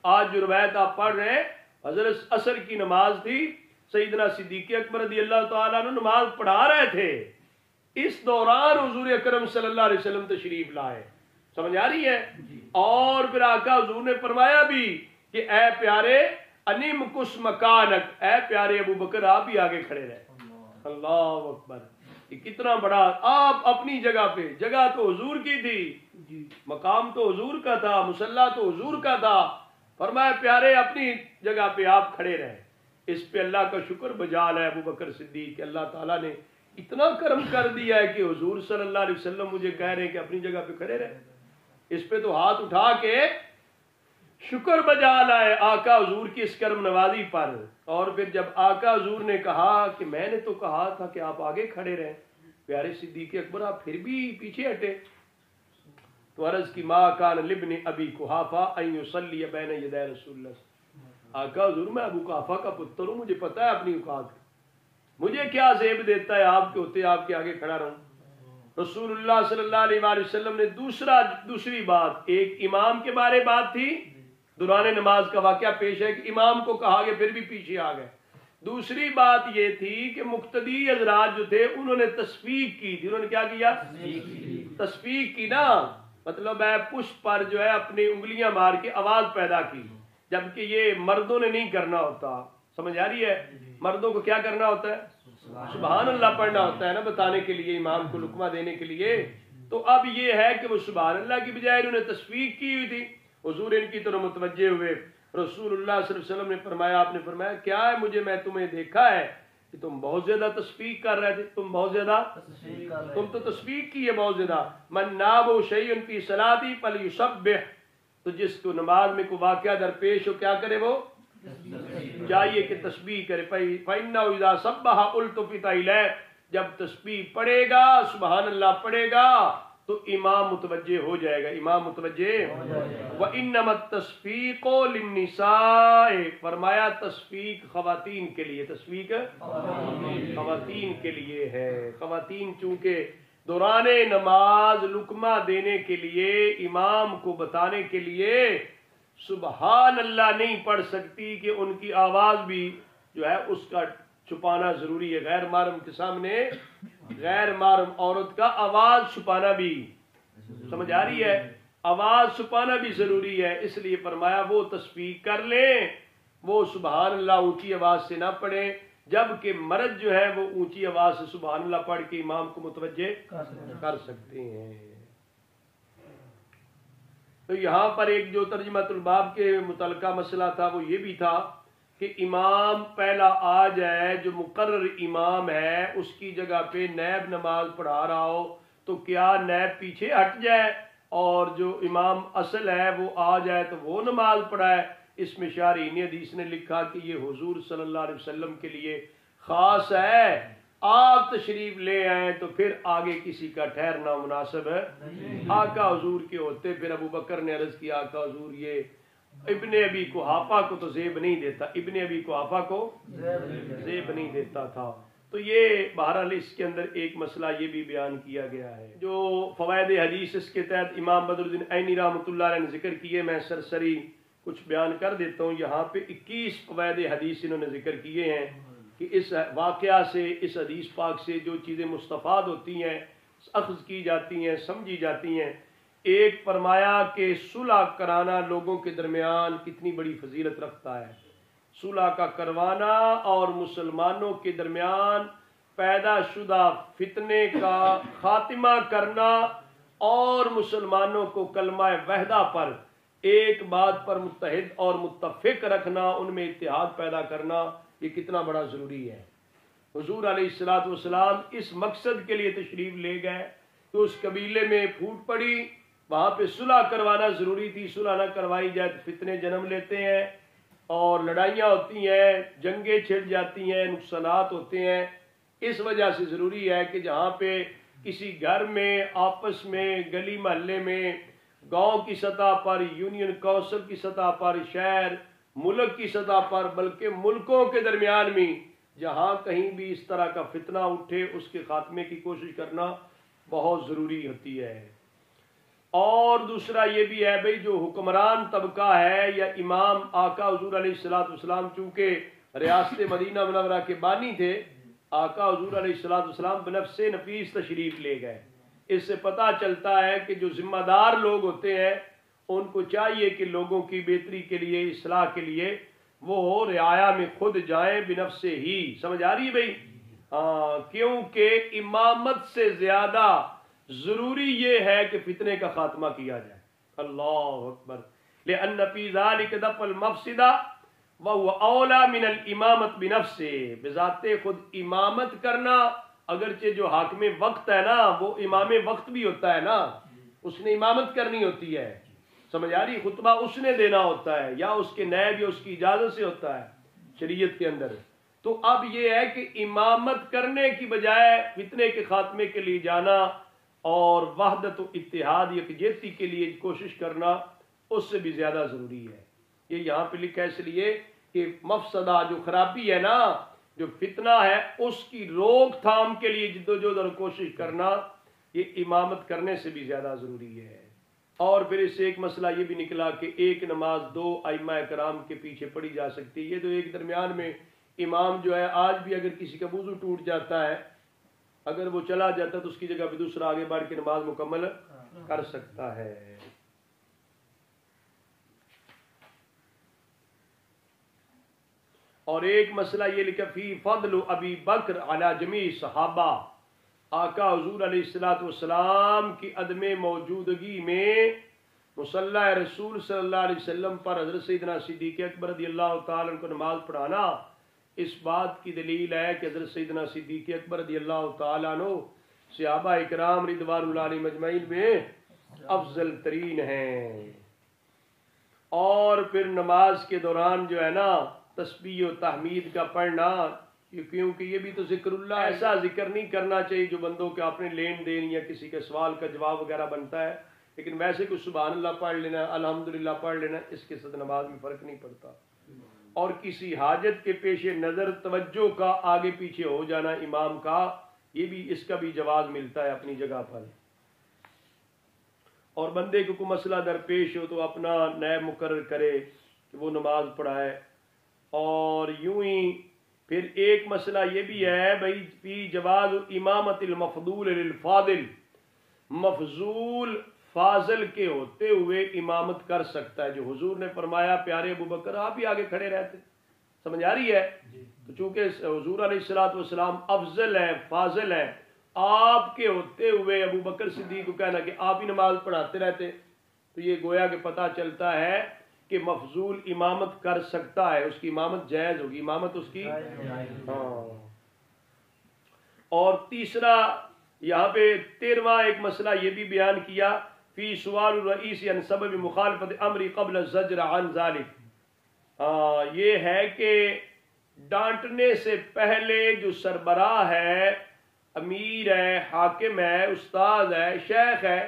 آج جو روایت آپ پڑھ رہے ہیں، حضرت عصر کی نماز تھی، سیدنا صدیق اکبر رضی اللہ تعالیٰ عنہ نماز پڑھا رہے تھے، اس دوران حضور اکرم صلی اللہ علیہ وسلم تشریف لائے. سمجھ آ رہی ہے؟ اور پھر آقا حضور نے فرمایا بھی کہ اے پیارے انم کس مکانک، اے پیارے ابو بکر آپ بھی آگے کھڑے رہے. اللہ اکبر. یہ کتنا بڑا، آپ اپنی جگہ پہ، جگہ تو حضور کی تھی، مقام تو حضور کا تھا، مصلی تو حضور کا تھا، فرمایا پیارے اپنی جگہ پہ آپ کھڑے رہے. اس پہ اللہ کا شکر بجا ہے ابو بکر صدیق کہ اللہ تعالیٰ نے اتنا کرم کر دیا ہے کہ حضور صلی اللہ علیہ وسلم مجھے کہہ رہے ہیں کہ اپنی جگہ پہ کھڑے رہے. اس پہ تو ہاتھ اٹھا کے شکر بجا لائے آقا حضور کی اس کرم نوازی پر. اور پھر جب آقا حضور نے کہا کہ میں نے تو کہا تھا کہ آپ آگے کھڑے رہیں، پیارے صدیق اکبر آپ پھر بھی پیچھے ہٹے. تو عرض کی ما کان لابن ابی قحافہ ان یصلی بین یدی رسول اللہ. آقا حضور میں ابو قحافہ کا پتر ہوں، مجھے پتہ ہے اپنی اوقات، مجھے کیا زیب دیتا ہے آپ کے ہوتے آپ کے آگے کھڑا رہوں. رسول اللہ صلی اللہ علیہ وآلہ وسلم نے دوسری بات، ایک امام کے بارے بات تھی، دوران نماز کا واقعہ پیش ہے کہ امام کو کہا گیا پھر بھی پیچھے آ گئے. دوسری بات یہ تھی کہ مقتدی حضرات جو تھے انہوں نے تصفیق کی تھی. انہوں نے کیا کیا؟ تصفیق کی نا، مطلب ہے پشت پر جو ہے اپنی انگلیاں مار کے آواز پیدا کی، جبکہ یہ مردوں نے نہیں کرنا ہوتا. سمجھ آ رہی ہے؟ مردوں کو کیا کرنا ہوتا ہے؟ سبحان اللہ پڑھنا ہوتا ہے نا، بتانے کے لیے، امام کو لقمہ دینے کے لیے. تو اب یہ ہے کہ وہ سبحان اللہ کی بجائے انہوں نے تصفیق کی ہوئی تھی. حضور ان کی طرف متوجہ ہوئے. رسول اللہ صلی اللہ علیہ وسلم نے فرمایا، آپ نے فرمایا کیا ہے مجھے، میں تمہیں دیکھا ہے کہ تم بہت زیادہ تصفیق کر رہے تھے، تم بہت زیادہ تم تو تصفیق کی ہے بہت زیادہ. من نابو شیء فی صلاتی فلیسبح، تو جس کو نماز میں کوئی واقعہ درپیش ہو کیا کرے، وہ چاہیے کہ تسبیح کرے. فَإِنَّهُ إِذَا سَبَّحَ أُلْتُفِتَ إِلَيْهِ، جب تسبیح پڑھے گا، سبحان اللہ پڑھے گا تو امام متوجہ ہو جائے گا، امام متوجہ. وَإِنَّمَا التَّصْفِيقُ لِلنِّسَاءِ، فرمایا تصفیق خواتین کے لیے، تصفیق خواتین کے لیے ہے. خواتین چونکہ دوران نماز لقمہ دینے کے لیے، امام کو بتانے کے لیے سبحان اللہ نہیں پڑھ سکتی کہ ان کی آواز بھی جو ہے اس کا چھپانا ضروری ہے. غیر محرم کے سامنے غیر محرم عورت کا آواز چھپانا بھی، سمجھ آ رہی ہے، آواز چھپانا بھی ضروری ہے. اس لیے فرمایا وہ تصفیق کر لیں، وہ سبحان اللہ اونچی آواز سے نہ پڑھیں، جبکہ مرد جو ہے وہ اونچی آواز سے سبحان اللہ پڑھ کے امام کو متوجہ کر سکتے ہیں. تو یہاں پر ایک جو ترجمۃ الباب کے متعلقہ مسئلہ تھا وہ یہ بھی تھا کہ امام پہلا آ جائے، جو مقرر امام ہے اس کی جگہ پہ نیب نماز پڑھا رہا ہو تو کیا نیب پیچھے ہٹ جائے اور جو امام اصل ہے وہ آ جائے تو وہ نماز پڑھائے. اس میں شارحین حدیث نے لکھا کہ یہ حضور صلی اللہ علیہ وسلم کے لیے خاص ہے، آپ تشریف لے آئیں تو پھر آگے کسی کا ٹھہرنا مناسب ہے. آقا حضور کے ہوتے پھر ابو بکر نے عرض کیا آقا حضور یہ ابن ابی قحافہ کو تو زیب نہیں دیتا، ابن ابی قحافہ کو زیب نہیں دیتا تھا. تو یہ بہرحال اس کے اندر ایک مسئلہ یہ بھی بیان کیا گیا ہے. جو فوائد حدیث اس کے تحت امام بدر الدین عینی رحمۃ اللہ علیہ نے ذکر کیے، میں سرسری کچھ بیان کر دیتا ہوں. یہاں پہ 21 فوائد حدیث انہوں نے ذکر کیے ہیں کہ اس واقعہ سے، اس حدیث پاک سے جو چیزیں مستفاد ہوتی ہیں، اخذ کی جاتی ہیں، سمجھی جاتی ہیں. ایک فرمایا کہ صلح کرانا لوگوں کے درمیان کتنی بڑی فضیلت رکھتا ہے. صلح کا کروانا اور مسلمانوں کے درمیان پیدا شدہ فتنے کا خاتمہ کرنا اور مسلمانوں کو کلمہ وحدہ پر ایک بات پر متحد اور متفق رکھنا، ان میں اتحاد پیدا کرنا، یہ کتنا بڑا ضروری ہے. حضور علیہ الصلوۃ والسلام اس مقصد کے لیے تشریف لے گئے تو اس قبیلے میں پھوٹ پڑی، وہاں پہ صلح کروانا ضروری تھی. صلح نہ کروائی جائے تو فتنے جنم لیتے ہیں اور لڑائیاں ہوتی ہیں، جنگیں چھڑ جاتی ہیں، نقصانات ہوتے ہیں. اس وجہ سے ضروری ہے کہ جہاں پہ کسی گھر میں، آپس میں، گلی محلے میں، گاؤں کی سطح پر، یونین کونسل کی سطح پر، شہر ملک کی سطح پر، بلکہ ملکوں کے درمیان میں جہاں کہیں بھی اس طرح کا فتنہ اٹھے اس کے خاتمے کی کوشش کرنا بہت ضروری ہوتی ہے۔ اور دوسرا یہ بھی ہے بھئی، جو حکمران طبقہ ہے یا امام آقا حضور علیہ السلام چونکہ ریاست مدینہ منورہ کے بانی تھے، آقا حضور علیہ السلام بنفس نفیس تشریف لے گئے۔ اس سے پتہ چلتا ہے کہ جو ذمہ دار لوگ ہوتے ہیں ان کو چاہیے کہ لوگوں کی بہتری کے لیے، اصلاح کے لیے وہ رعایا میں خود جائیں بنفس ہی۔ سمجھ آ رہی ہے بھائی؟ ہاں، کیونکہ امامت سے زیادہ ضروری یہ ہے کہ فتنے کا خاتمہ کیا جائے۔ اللہ اکبر۔ لأن فی ذلک دفع المفسدہ وهو اولا من الامامت بنفسه، بذات خود امامت کرنا، اگرچہ جو حاکم وقت ہے نا وہ امام وقت بھی ہوتا ہے نا، اس نے امامت کرنی ہوتی ہے، سمجھ آ رہی؟ خطبہ اس نے دینا ہوتا ہے یا اس کے نائب یا اس کی اجازت سے ہوتا ہے شریعت کے اندر۔ تو اب یہ ہے کہ امامت کرنے کی بجائے فتنے کے خاتمے کے لیے جانا اور وحدت و اتحاد یکجہتی کے لیے کوشش کرنا اس سے بھی زیادہ ضروری ہے۔ یہ یہاں پہ لکھا ہے اس لیے کہ مفسدہ جو خرابی ہے نا، جو فتنہ ہے، اس کی روک تھام کے لیے جدوجہد اور کوشش کرنا یہ امامت کرنے سے بھی زیادہ ضروری ہے۔ اور پھر اس سے ایک مسئلہ یہ بھی نکلا کہ ایک نماز دو ائمہ کرام کے پیچھے پڑھی جا سکتی ہے۔ یہ تو ایک درمیان میں امام جو ہے، آج بھی اگر کسی کا وضو ٹوٹ جاتا ہے، اگر وہ چلا جاتا ہے تو اس کی جگہ پہ دوسرا آگے بڑھ کے نماز مکمل کر سکتا ہے۔ اور ایک مسئلہ یہ لکھا فی فضل ابی بکر علی جمیع صحابہ، آقا حضور علیہ السلام کی عدم موجودگی میں مصلی رسول صلی اللہ علیہ وسلم پر حضرت سیدنا صدیق اکبر رضی اللہ تعالیٰ عنہ کو نماز پڑھانا اس بات کی دلیل ہے کہ حضرت سیدنا صدیق اکبر رضی اللہ تعالیٰ عنہ صحابہ اکرام رضوان اللہ علیہ مجمعین میں افضل ترین ہیں۔ اور پھر نماز کے دوران جو ہے نا تسبیح و تحمید کا پڑھنا، کیونکہ یہ بھی تو ذکر اللہ، ایسا ذکر نہیں کرنا چاہیے جو بندوں کے اپنے لین دین یا کسی کے سوال کا جواب وغیرہ بنتا ہے، لیکن ویسے کوئی سبحان اللہ پڑھ لینا، الحمدللہ پڑھ لینا، اس کے ساتھ نماز میں فرق نہیں پڑتا۔ اور کسی حاجت کے پیش نظر توجہ کا آگے پیچھے ہو جانا امام کا، یہ بھی اس کا بھی جواز ملتا ہے اپنی جگہ پر۔ اور بندے کو کوئی مسئلہ درپیش ہو تو اپنا نائب مقرر کرے کہ وہ نماز پڑھائے۔ اور یوں ہی پھر ایک مسئلہ یہ بھی ہے بھائی فی جواز امامت المفضول للفاضل، مفضول فاضل کے ہوتے ہوئے امامت کر سکتا ہے، جو حضور نے فرمایا پیارے ابو بکر آپ ہی آگے کھڑے رہتے، سمجھ آ رہی ہے؟ تو چونکہ حضور علیہ السلام افضل ہیں، فاضل ہیں، آپ کے ہوتے ہوئے ابو بکر صدیق کو کہنا کہ آپ ہی نماز پڑھاتے رہتے، تو یہ گویا کہ پتہ چلتا ہے کہ مفضول امامت کر سکتا ہے، اس کی امامت جائز ہوگی، امامت اس کی ہاں۔ اور تیسرا یہاں پہ 13واں ایک مسئلہ یہ بھی بیان کیا فی سوال الرئیس عن سبب مخالفت امری قبل الزجر عن ذلک، یہ ہے کہ ڈانٹنے سے پہلے جو سربراہ ہے، امیر ہے، حاکم ہے، استاد ہے، شیخ ہے،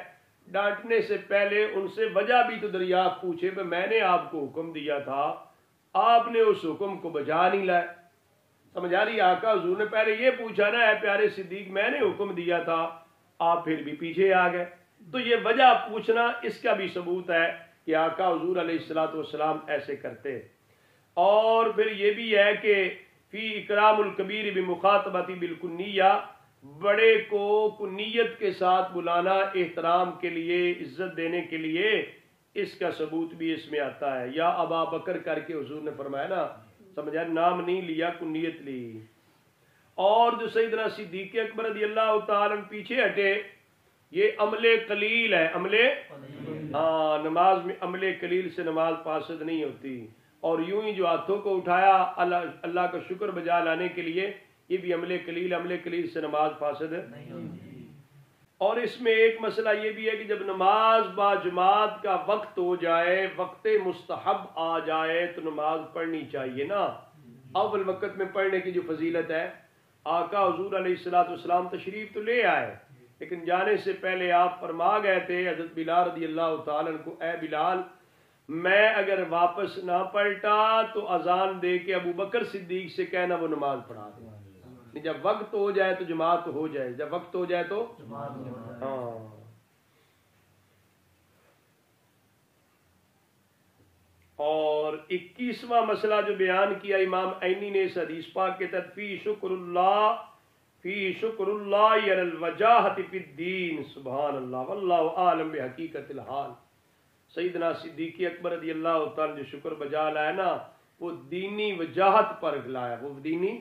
ڈانٹنے سے پہلے ان سے وجہ بھی تو دریافت پوچھے کہ میں نے آپ کو حکم دیا تھا، آپ نے اس حکم کو بجا نہیں لائے، سمجھ آ رہی؟ آقا حضور نے پہلے یہ پوچھا نا اے پیارے صدیق میں نے حکم دیا تھا، آپ پھر بھی پیچھے آ گئے، تو یہ وجہ پوچھنا اس کا بھی ثبوت ہے کہ آقا حضور علیہ السلام ایسے کرتے۔ اور پھر یہ بھی ہے کہ فی اکرام الکبیر بمخاطبتی بالکنیہ، بڑے کو کنیت کے ساتھ بلانا احترام کے لیے، عزت دینے کے لیے، اس کا ثبوت بھی اس میں آتا ہے۔ یا ابا بکر کر کے حضور نے فرمایا نا، سمجھا، نام نہیں لیا، کنیت لی۔ اور جو سیدنا صدیق اکبر رضی اللہ تعالیٰ پیچھے ہٹے، یہ عمل قلیل ہے، نماز میں عمل قلیل سے نماز فاسد نہیں ہوتی۔ اور یوں ہی جو ہاتھوں کو اٹھایا اللہ کا شکر بجا لانے کے لیے، یہ بھی عمل قلیل سے نماز فاسد نہیں ہوتی۔ اور اس میں ایک مسئلہ یہ بھی ہے کہ جب نماز با جماعت کا وقت ہو جائے، وقت مستحب آ جائے تو نماز پڑھنی چاہیے نا۔ اول وقت میں پڑھنے کی جو فضیلت ہے آقا حضور علیہ السلام تشریف تو لے آئے، لیکن جانے سے پہلے آپ فرما گئے تھے حضرت بلال رضی اللہ تعالیٰ عنہ کو، اے بلال میں اگر واپس نہ پلٹا تو اذان دے کے ابو بکر صدیق سے کہنا وہ نماز پڑھا دے، جب وقت ہو جائے تو جماعت ہو جائے، جب وقت ہو جائے تو ہاں۔ اور 21واں مسئلہ جو بیان کیا امام عینی نے اس حدیث پاک کے تحت، فی شکر اللہ علی الوجاہت فی الدین، سبحان اللہ واللہ عالم بحقیقت الحال۔ سیدنا صدیق اکبر رضی اللہ تعالی جو شکر بجا لایا نا، وہ دینی وجاہت پر لایا، وہ دینی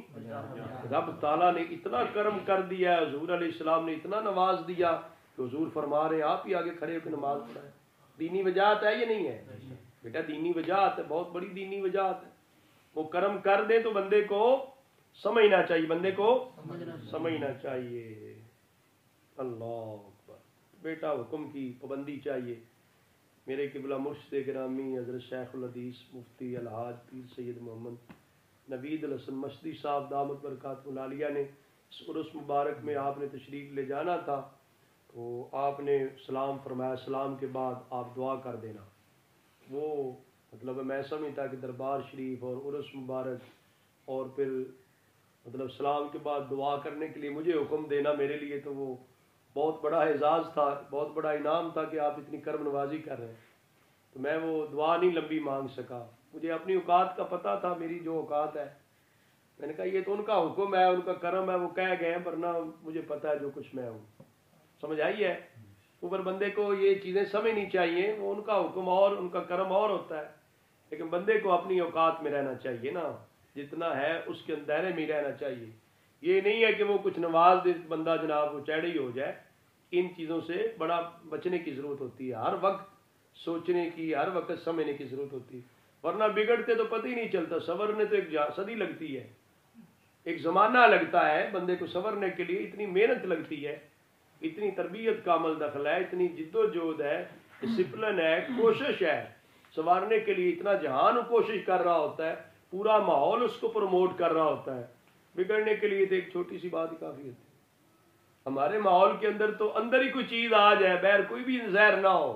رب تعالیٰ نے اتنا کرم کر دیا، حضور علیہ السلام نے اتنا نواز دیا کہ حضور فرما رہے ہیں آپ ہی آگے کھڑے ہو کے نماز پڑھائیں۔ دینی وجاہت ہے یہ نہیں ہے بیٹا، دینی وجاہت ہے، بہت بڑی دینی وجاہت ہے۔ وہ کرم کر دے تو بندے کو سمجھنا چاہیے، بندے کو سمجھنا چاہیے۔ اللہ اکبر، بیٹا حکم کی پابندی چاہیے۔ میرے قبلہ مرشد گرامی حضرت شیخ الحدیث مفتی الحاج پیر سید محمد نوید الحسن مشدی صاحب دامت برکاتہ العالیہ نے اس عرس مبارک میں آپ نے تشریف لے جانا تھا، تو آپ نے سلام فرمایا، سلام کے بعد آپ دعا کر دینا۔ وہ مطلب میں سمجھتا کہ دربار شریف اور عرس مبارک اور پھر مطلب سلام کے بعد دعا کرنے کے لیے مجھے حکم دینا، میرے لیے تو وہ بہت بڑا اعزاز تھا، بہت بڑا انعام تھا کہ آپ اتنی کرم نوازی کر رہے ہیں۔ تو میں وہ دعا نہیں لمبی مانگ سکا، مجھے اپنی اوقات کا پتہ تھا، میری جو اوقات ہے، میں نے کہا یہ تو ان کا حکم ہے، ان کا کرم ہے، وہ کہہ گئے ہیں، ورنہ مجھے پتہ ہے جو کچھ میں ہوں۔ سمجھ آئی ہے؟ اوپر بندے کو یہ چیزیں سمجھنی چاہیے، وہ ان کا حکم اور ان کا کرم اور ہوتا ہے، لیکن بندے کو اپنی اوقات میں رہنا چاہیے نا، جتنا ہے اس کے دائرے میں رہنا چاہیے۔ یہ نہیں ہے کہ وہ کچھ نواز دے بندہ جناب وہ چڑھے ہی ہو جائے۔ ان چیزوں سے بڑا بچنے کی ضرورت ہوتی ہے، ہر وقت سوچنے کی، ہر وقت سمجھنے کی ضرورت ہوتی ہے، ورنہ بگڑتے تو پتہ ہی نہیں چلتا۔ سنورنے تو ایک صدی لگتی ہے، ایک زمانہ لگتا ہے بندے کو سنورنے کے لیے، اتنی محنت لگتی ہے، اتنی تربیت کا عمل دخل ہے، اتنی جد و جہد ہے، ڈسپلن ہے، کوشش ہے سنوارنے کے لیے، اتنا جہان کوشش کر رہا ہوتا ہے، پورا ماحول اس کو پروموٹ کر رہا ہوتا ہے۔ بگڑنے کے لیے تو ایک چھوٹی سی بات ہی کافی ہوتی ہے۔ ہمارے ماحول کے اندر تو اندر ہی کوئی چیز آ جائے، بہر کوئی بھی زہر نہ ہو،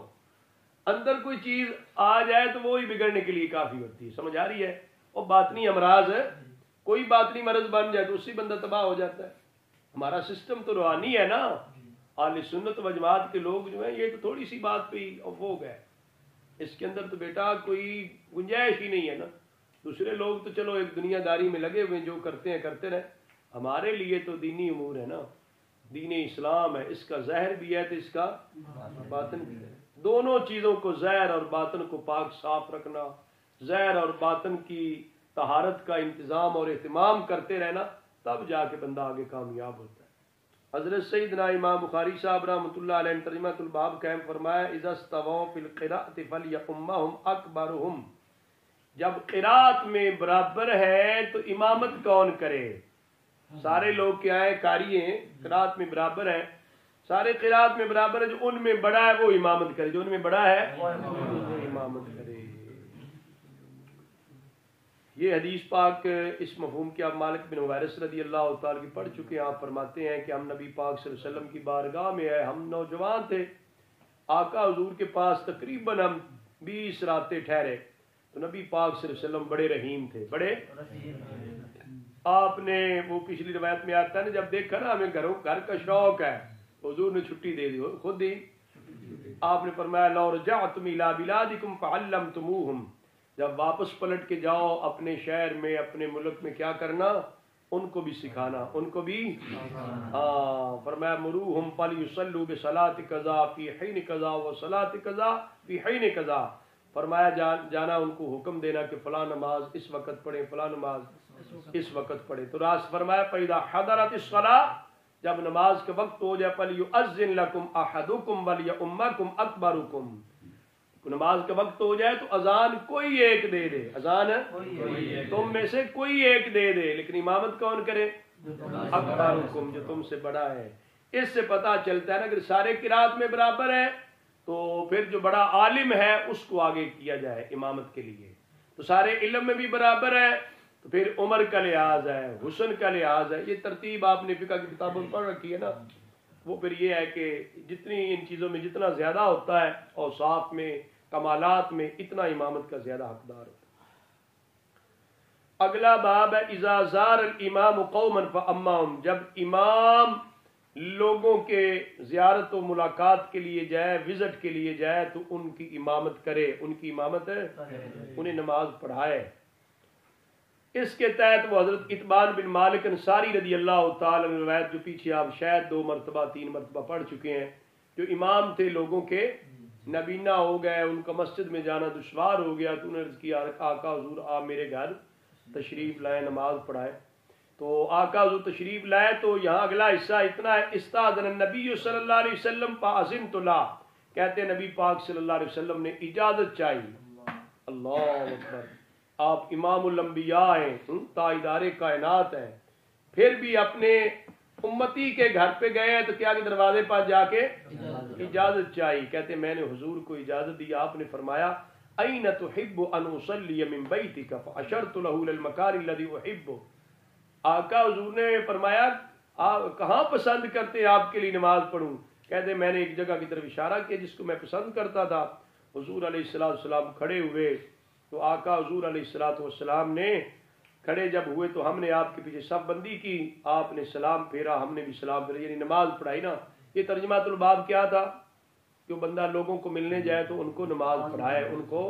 اندر کوئی چیز آ جائے تو وہی بگڑنے کے لیے کافی ہوتی ہے۔ سمجھ آ رہی ہے؟ اور باطنی امراض ہے، کوئی باطنی مرض بن جائے تو اسی بندہ تباہ ہو جاتا ہے۔ ہمارا سسٹم تو روحانی ہے نا، اہل سنت و جماعت کے لوگ جو ہیں یہ تو تھوڑی سی بات پہ ہی وہ گئے، اس کے اندر تو بیٹا کوئی گنجائش ہی نہیں ہے نا۔ دوسرے لوگ تو چلو ایک دنیا داری میں لگے ہوئے جو کرتے ہیں کرتے رہے، ہمارے لیے تو دینی امور ہے نا، دین اسلام ہے، اس کا ظاہر بھی ہے تو اس کا باطن بھی ہے۔ دونوں چیزوں کو، ظاہر اور باطن کو پاک صاف رکھنا، ظاہر اور باطن کی طہارت کا انتظام اور اہتمام کرتے رہنا، تب جا کے بندہ آگے کامیاب ہوتا ہے۔ حضرت سیدنا امام بخاری صاحب رحمۃ اللہ علیہ ترجمۃ الباب قائم فرمایا، اذا استووا فی القراءۃ فلیؤمھم اکبرھم، جب قراءت میں برابر ہے تو امامت کون کرے؟ سارے لوگ کیا ہے؟ قاری ہیں، قراءت میں برابر ہیں، سارے قراءت میں برابر ہے، جو ان میں بڑا ہے وہ امامت کرے، جو ان میں بڑا ہے وہ امامت کرے۔ یہ حدیث پاک اس مفہوم کی آپ مالک بن حویرث رضی اللہ تعالیٰ کی پڑھ چکے ہیں۔ آپ فرماتے ہیں کہ ہم نبی پاک صلی اللہ علیہ وسلم کی بارگاہ میں آئے، ہم نوجوان تھے، آقا حضور کے پاس تقریباً ہم 20 راتیں ٹھہرے، تو نبی پاک صلی اللہ علیہ وسلم بڑے رحیم تھے، بڑے آپ نے وہ پچھلی روایت میں آتا ہے نا، جب دیکھا نا ہمیں گھر کا شوق ہے، حضور نے چھٹی دے دی، خود ہی آپ نے فرمایا لو رجعتم الی بلادکم فعلمتموہم، جب واپس پلٹ کے جاؤ اپنے شہر میں، اپنے ملک میں، کیا کرنا؟ ان کو بھی سکھانا، ان کو بھی فرمایا مروہم فلیصلوا بصلاۃ قضا فی حین قضا وصلاۃ قضا فی حین قضا، فرمایا جانا ان کو حکم دینا کہ فلاں نماز اس وقت پڑھیں، فلاں نماز اس وقت پڑھیں۔ تو راست فرمایا فاذا حضرت الصلاۃ، جب نماز کا وقت ہو جائے فلیؤذن لکم احدکم ولیؤمکم اکبرکم، نماز کا وقت ہو جائے تو اذان کوئی ایک دے دے، اذان تم میں سے کوئی ایک دے دے، لیکن امامت کون کرے؟ اکبرکم، جو تم سے بڑا ہے۔ اس سے پتہ چلتا ہے نا اگر سارے قرات میں برابر ہیں تو پھر جو بڑا عالم ہے اس کو آگے کیا جائے امامت کے لیے، تو سارے علم میں بھی برابر ہے تو پھر عمر کا لحاظ ہے، حسن کا لحاظ ہے، یہ ترتیب آپ نے فقہ کی کتابوں میں پڑھ رکھی ہے نا۔ وہ پھر یہ ہے کہ جتنی ان چیزوں میں جتنا زیادہ ہوتا ہے اوصاف میں کمالات میں اتنا امامت کا زیادہ حقدار ہوتا ہے۔ اگلا باب ہے اذا زار الامام قوما فامہم، جب امام لوگوں کے زیارت و ملاقات کے لیے جائے، وزٹ کے لیے جائے تو ان کی امامت کرے، ان کی امامت ہے انہیں نماز پڑھائے۔ اس کے تحت وہ حضرت اتبان بن مالک انصاری رضی اللہ تعالی عنہ روایت جو پیچھے آپ شاید 2 مرتبہ 3 مرتبہ پڑھ چکے ہیں، جو امام تھے لوگوں کے، نبینا ہو گئے، ان کا مسجد میں جانا دشوار ہو گیا تو انہوں نے عرض کیا آقا حضور آپ میرے گھر تشریف لائیں، نماز پڑھائیں۔ تو آقا حضور تشریف لائے تو یہاں اگلا حصہ اتنا ہے، استاذن النبی صلی اللہ علیہ وسلم فاذنت له، کہتے ہیں نبی پاک صلی اللہ علیہ وسلم نے اجازت چاہی۔ اللہ اکبر، آپ امام الانبیاء ہیں، تاجدار کائنات ہیں، پھر بھی اپنے امتی کے گھر پہ گئے ہیں تو کیا کہ دروازے پر جا کے اجازت چاہیے۔ کہتے ہیں میں نے حضور کو اجازت دی، آپ نے فرمایا این تحب ان اصلی من بیتک فاشرت له للمکان الذي احب، آقا حضور نے فرمایا آپ کہاں پسند کرتے ہیں آپ کے لیے نماز پڑھوں؟ کہتے ہیں میں نے ایک جگہ کی طرف اشارہ کیا جس کو میں پسند کرتا تھا۔ حضور علیہ السلام کھڑے ہوئے تو آقا حضور علیہ السلام نے کھڑے جب ہوئے تو ہم نے آپ کے پیچھے صف بندی کی، آپ نے سلام پھیرا، ہم نے بھی سلام پھیرا، یعنی نماز پڑھائی نا۔ یہ ترجمہ الباب کیا تھا؟ جو بندہ لوگوں کو ملنے جائے تو ان کو نماز پڑھائے، ان کو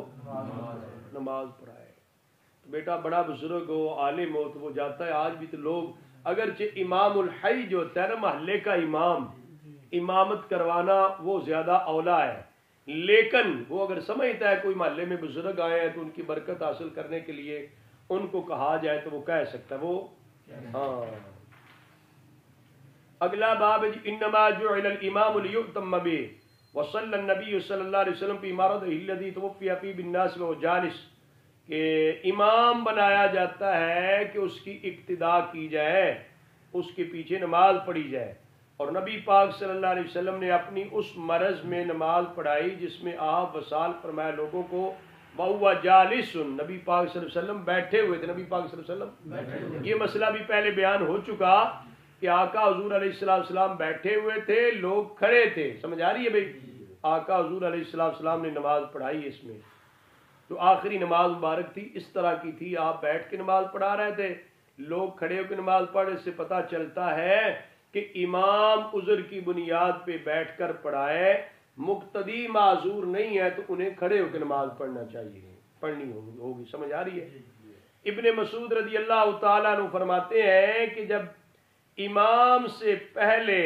نماز پڑھائے۔ تو بیٹا بڑا بزرگ ہو، عالم ہو تو وہ جاتا ہے۔ آج بھی تو لوگ اگرچہ امام الحی جو ہوتا ہے نا، محلے کا امام، امامت کروانا وہ زیادہ اولا ہے، لیکن وہ اگر سمجھتا ہے کوئی محلے میں بزرگ آئے ہیں تو ان کی برکت حاصل کرنے کے لیے ان کو کہا جائے تو وہ کہہ سکتا ہے، وہ ہاں۔ اگلا باب ہے انما جعل الامام لیؤتم بہ وصلی النبی صلی اللہ علیہ وسلم فی مرضہ الذی توفی فیہ بالناس وهو جالس، کہ امام بنایا جاتا ہے کہ اس کی اقتداء کی جائے، اس کے پیچھے نماز پڑھی جائے۔ اور نبی پاک صلی اللہ علیہ وسلم نے اپنی اس مرض میں نماز پڑھائی جس میں آپ وصال فرمایا لوگوں کو، وہو جالس، نبی پاک صلی اللہ علیہ وسلم بیٹھے ہوئے تھے، نبی پاک صلی اللہ علیہ وسلم، یہ مسئلہ بھی پہلے بیان ہو چکا کہ آقا حضور علیہ السلام بیٹھے ہوئے تھے، لوگ کھڑے تھے، سمجھ آ رہی ہے بھائی؟ آقا حضور علیہ السلام نے نماز پڑھائی، اس میں جو آخری نماز مبارک تھی اس طرح کی تھی، آپ بیٹھ کے نماز پڑھا رہے تھے، لوگ کھڑے ہو کے نماز پڑھ، اس سے پتہ چلتا ہے کہ امام عذر کی بنیاد پہ بیٹھ کر پڑھائے، مقتدی معذور نہیں ہے تو انہیں کھڑے ہو کے نماز پڑھنا چاہیے، پڑھنی ہوگی، سمجھ آ رہی ہے؟ ابن مسعود رضی اللہ تعالیٰ عنہ فرماتے ہیں کہ جب امام سے پہلے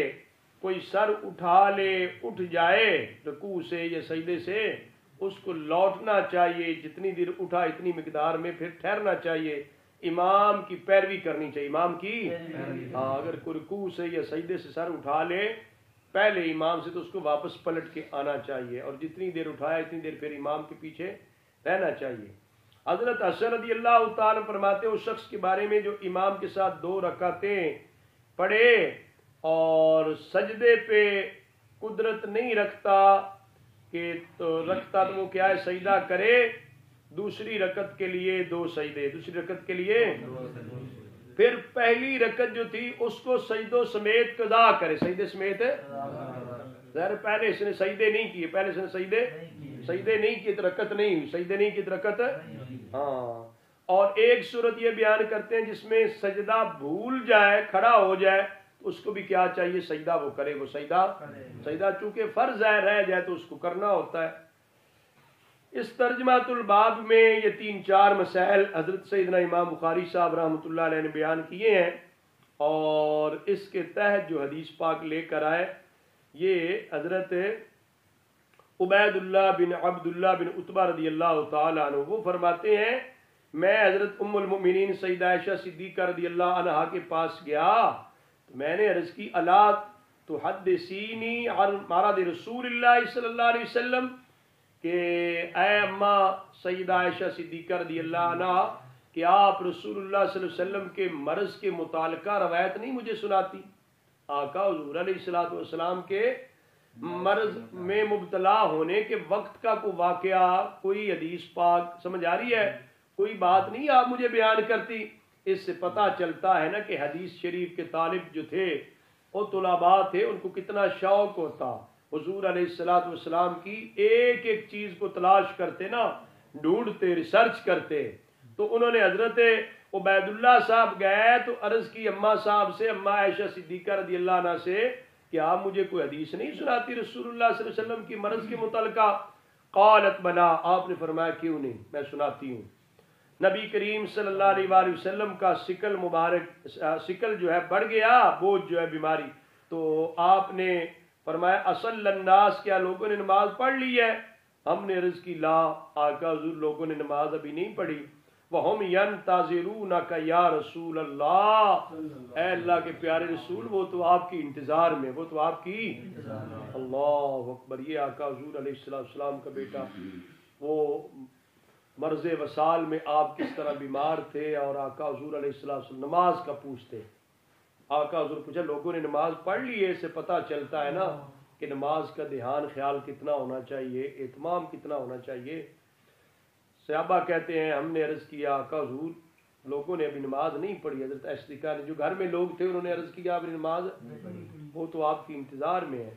کوئی سر اٹھا لے، اٹھ جائے رکوع سے یا سجدے سے، اس کو لوٹنا چاہیے، جتنی دیر اٹھا اتنی مقدار میں پھر ٹھہرنا چاہیے، امام کی پیروی کرنی چاہیے، امام کی ہاں، اگر کوئی رکوع سے یا سجدے سے سر اٹھا لے پہلے امام سے تو اس کو واپس پلٹ کے آنا چاہیے، اور جتنی دیر اٹھایا اتنی دیر پھر امام کے پیچھے رہنا چاہیے۔ حضرت حسن رضی اللہ تعالیٰ فرماتے ہیں اس شخص کے بارے میں جو امام کے ساتھ 2 رکعتیں پڑھے اور سجدے پہ قدرت نہیں رکھتا کہ تو وہ کیا ہے سجدہ کرے، دوسری رکعت کے لیے 2 سجدے، دوسری رکعت کے لیے، پھر پہلی رکعت جو تھی اس کو سجدوں سمیت قضا کرے، سجدے سمیت، ظاہر پہلے اس نے سجدے نہیں کیے، پہلے اس نے سجدے نہیں کیے تو رکعت نہیں ہوئی، سجدے نہیں کیے تو رکعت ہاں۔ اور ایک صورت یہ بیان کرتے ہیں جس میں سجدہ بھول جائے، کھڑا ہو جائے تو اس کو بھی کیا چاہیے، سجدہ وہ کرے، وہ سجدہ چونکہ فرض ہے، رہ جائے تو اس کو کرنا ہوتا ہے۔ اس ترجمہ الباب میں یہ 3-4 مسائل حضرت سیدنا امام بخاری صاحب رحمۃ اللہ علیہ نے بیان کیے ہیں، اور اس کے تحت جو حدیث پاک لے کر آئے یہ حضرت عبید اللہ بن عبداللہ بن عتبہ رضی اللہ تعالیٰ عنہ وہ فرماتے ہیں میں حضرت ام المؤمنین سیدہ عائشہ صدیقہ رضی اللہ عنہا کے پاس گیا تو میں نے عرض کی الا تحدثینی عن مرض رسول اللہ صلی اللہ علیہ وسلم، کہ اے اماں سیدہ عائشہ صدیقہ رضی اللہ عنہ کہ آپ رسول اللہ صلی اللہ علیہ وسلم کے مرض کے متعلقہ روایت نہیں مجھے سناتی؟ آقا حضور علیہ السلام کے مرض میں مبتلا ہونے کے وقت کا کوئی واقعہ، کوئی حدیث پاک، سمجھ آ رہی ہے، کوئی بات نہیں آپ مجھے بیان کرتی۔ اس سے پتہ چلتا ہے نا کہ حدیث شریف کے طالب جو تھے وہ طلباء تھے، ان کو کتنا شوق ہوتا، حضور علیہ السلام کی ایک ایک چیز کو تلاش کرتے نا، ڈھونڈتے، ریسرچ کرتے۔ تو انہوں نے حضرت عبید اللہ صاحب گئے تو عرض کی اماں صاحب سے، اماں عائشہ صدیقہ رضی اللہ عنہ سے، کہ آپ مجھے کوئی حدیث نہیں سناتی رسول اللہ صلی اللہ علیہ وسلم کی مرض کے متعلقہ؟ قالت بلا، آپ نے فرمایا کیوں نہیں، میں سناتی ہوں۔ نبی کریم صلی اللہ علیہ وآلہ وسلم کا سکل مبارک، سکل جو ہے بڑھ گیا، بوجھ جو ہے بیماری، تو آپ نے فرمایا اصل الناس، کیا لوگوں نے نماز پڑھ لی ہے؟ ہم نے عرض کی لا، آقا حضور لوگوں نے نماز ابھی نہیں پڑھی۔ وَهُمْ يَنْتَظِرُونَكَ یا رسول اللہ، اے اللہ کے پیارے رسول، وہ تو آپ کی انتظار میں، وہ تو آپ کی اللہ اکبر۔ یہ آقا حضور علیہ السلام کا بیٹا، وہ مرض وصال میں آپ کس طرح بیمار تھے، اور آقا حضور علیہ السلام نماز کا پوچھتے۔ آقا حضور پوچھا لوگوں نے نماز پڑھ لی ہے؟ اس سے پتہ چلتا ہے نا کہ نماز کا دھیان خیال کتنا ہونا چاہیے، اہتمام کتنا ہونا چاہیے۔ صحابہ کہتے ہیں ہم نے عرض کیا آقا حضور لوگوں نے ابھی نماز نہیں پڑھی۔ حضرت صدیقہ نے، جو گھر میں لوگ تھے، انہوں نے عرض کیا آپ نے نماز، وہ تو آپ کی انتظار میں ہے۔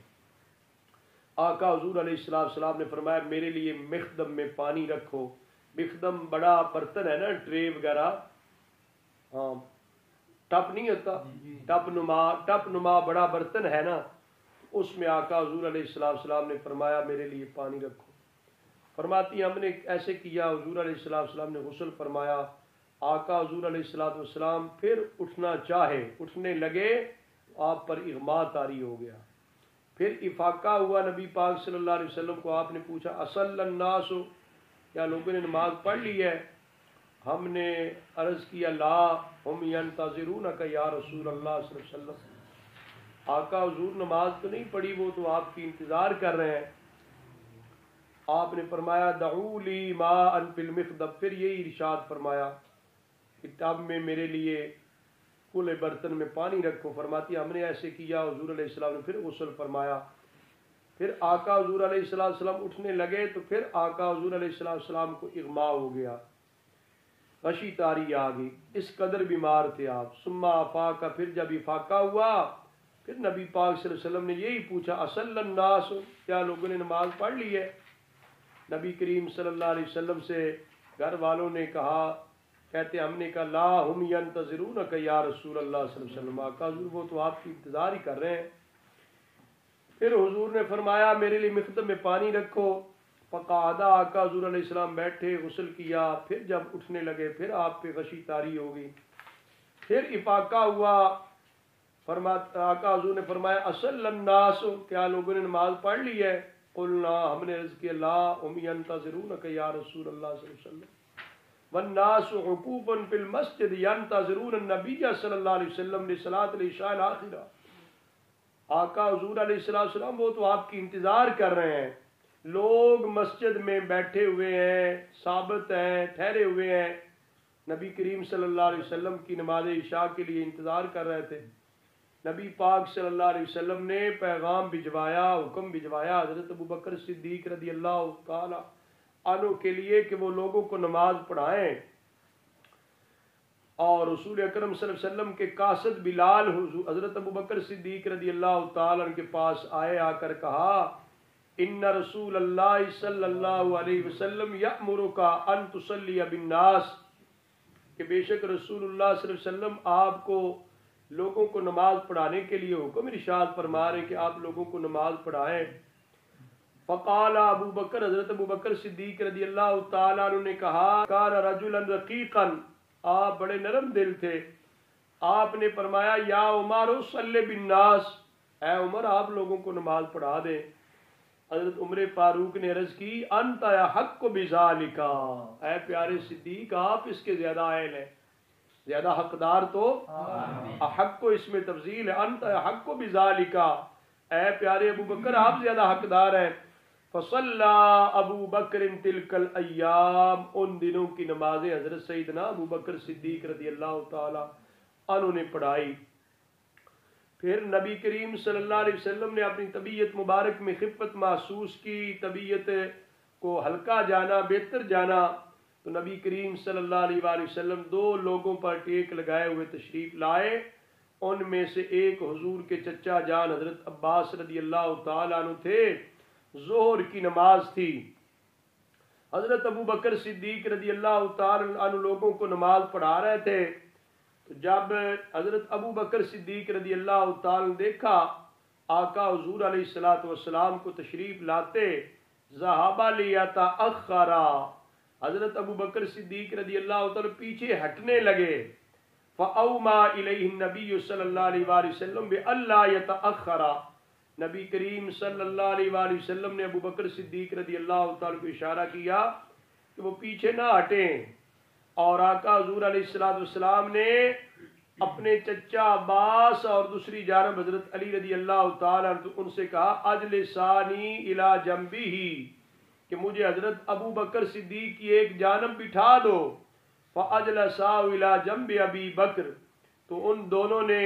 آقا حضور علیہ السلام نے فرمایا میرے لیے مخدم میں پانی رکھو۔ مخدم بڑا برتن ہے نا، ٹرے وغیرہ، ہاں ٹپ نہیں ہوتا، ٹپ نما بڑا برتن ہے نا، اس میں آقا حضور علیہ السلام نے فرمایا میرے لیے پانی رکھو۔ فرماتی ہم نے ایسے کیا، حضور علیہ السلام نے غسل فرمایا۔ آقا حضور علیہ السلام پھر اٹھنا چاہے، اٹھنے لگے، آپ پر اغما طاری ہو گیا، پھر افاقہ ہوا نبی پاک صلی اللہ علیہ وسلم کو۔ آپ نے پوچھا اصل الناس، کیا لوگوں نے نماز پڑھ لی ہے؟ ہم نے عرض کیا لا، ہم ینتظرونک یا رسول اللہ صلی اللہ علیہ وسلم، آقا حضور نماز تو نہیں پڑھی، وہ تو آپ کی انتظار کر رہے ہیں۔ آپ نے فرمایا دعو لی ماء فی المخدب، پھر یہی ارشاد فرمایا کہ ٹب میں میرے لیے کھلے برتن میں پانی رکھو۔ فرماتی ہم نے ایسے کیا، حضور علیہ السلام نے پھر غسل فرمایا۔ پھر آقا حضور علیہ السلام اٹھنے لگے تو پھر آقا حضور علیہ السلام کو اغما ہو گیا، غشی طاری آ گئی، اس قدر بیمار تھے آپ۔ ثم افاق، پھر جب افاقہ ہوا، پھر نبی پاک صلی اللہ علیہ وسلم نے یہی پوچھا اصل الناس، کیا لوگوں نے نماز پڑھ لی ہے؟ نبی کریم صلی اللہ علیہ وسلم سے گھر والوں نے کہا، کہتے ہم نے کہا لا ہم ینتظرونک یا رسول اللہ صلی اللہ علیہ وسلم، آقا حضور وہ تو آپ کی انتظار ہی کر رہے ہیں۔ پھر حضور نے فرمایا میرے لیے مخدم میں پانی رکھو۔ فقعدہ، آقا حضور علیہ السلام بیٹھے، غسل کیا، پھر جب اٹھنے لگے پھر آپ پہ غشی طاری ہو گئی، پھر افاقہ ہوا۔ آقا حضور نے فرمایا اصل الناس، کیا لوگوں نے نماز پڑھ لی ہے؟ قلنا، ہم نے عرض کیا لا ہم ینتظرونک یا رسول اللہ صلی اللہ علیہ وسلم، والناس عقوف فی المسجد ینتظرون النبی صلی اللہ علیہ وسلم لصلاۃ العشاء الاخرہ، آقا حضور علیہ السلام وہ تو آپ کی انتظار کر رہے ہیں، لوگ مسجد میں بیٹھے ہوئے ہیں، ثابت ہیں، ٹھہرے ہوئے ہیں، نبی کریم صلی اللہ علیہ وسلم کی نماز عشاء کے لیے انتظار کر رہے تھے۔ نبی پاک صلی اللہ علیہ وسلم نے پیغام بھجوایا، حکم بھجوایا حضرت ابوبکر صدیق رضی اللہ تعالی عنہ کے لیے کہ وہ لوگوں کو نماز پڑھائیں، اور رسول اکرم صلی اللہ علیہ وسلم کے قاصد بلال حضرت ابوبکر صدیق رضی اللہ تعالی عنہ کے پاس آئے، آ کر کہا ان رسول اللہ صلی اللہ علیہ وسلم یأمرک ان تصلی بالناس، کہ بے شک رسول اللہ صلی اللہ علیہ وسلم آپ کو لوگوں کو نماز پڑھانے کے لیے حکم ارشاد فرما رہے کہ آپ لوگوں کو نماز پڑھائیں۔ فقال ابو بکر، حضرت ابو بکر صدیق رضی اللہ تعالیٰ عنہ نے کہا کان رجلا رقیقا، آپ بڑے نرم دل تھے، آپ نے فرمایا یا عمر صلی بالناس، اے عمر آپ لوگوں کو نماز پڑھا دیں۔ حضرت عمر فاروق نے عرض کی انت احق بذالک، اے پیارے صدیق آپ اس کے زیادہ اہل ہیں، زیادہ حقدار تو احق کو اس میں تفضیل ہے، انت احق بذالک، اے پیارے ابو بکر آپ زیادہ حقدار ہیں۔ فصلی ابو بکر تلک الایام، ان دنوں کی نمازیں حضرت سیدنا ابو بکر صدیق رضی اللہ تعالی عنہ نے پڑھائی۔ پھر نبی کریم صلی اللہ علیہ وسلم نے اپنی طبیعت مبارک میں خفت محسوس کی، طبیعت کو ہلکا جانا، بہتر جانا، تو نبی کریم صلی اللہ علیہ وآلہ وسلم 2 لوگوں پر ٹیک لگائے ہوئے تشریف لائے. ان میں سے ایک حضور کے چچا جان حضرت عباس رضی اللہ تعالیٰ عنہ تھے. ظہر کی نماز تھی. حضرت ابو بکر صدیق رضی اللہ تعالیٰ عنہ لوگوں کو نماز پڑھا رہے تھے. تو جب حضرت ابو بکر صدیق رضی اللہ تعالیٰ نے دیکھا آقا حضور علیہ الصلوۃ والسلام کو تشریف لاتے، ذہب لیتأخرا، حضرت ابو بکر صدیق رضی اللہ تعالیٰ پیچھے ہٹنے لگے. فأوما الیہ النبی صلی اللہ علیہ وآلہ وسلم بألا یتأخرا، نبی کریم صلی اللہ علیہ وآلہ وسلم نے ابو بکر صدیق رضی اللہ تعالیٰ کو اشارہ کیا کہ وہ پیچھے نہ ہٹیں. اور آقا حضور علیہ الصلوۃ والسلام نے اپنے چچا عباس اور دوسری جانب حضرت علی رضی اللہ تعالیٰ ان سے کہا اجلسانی الی جنبہ، کہ مجھے حضرت ابو بکر صدیق کی ایک جانب بٹھا دو. فاجلسا الی جنب ابی بکر، تو ان دونوں نے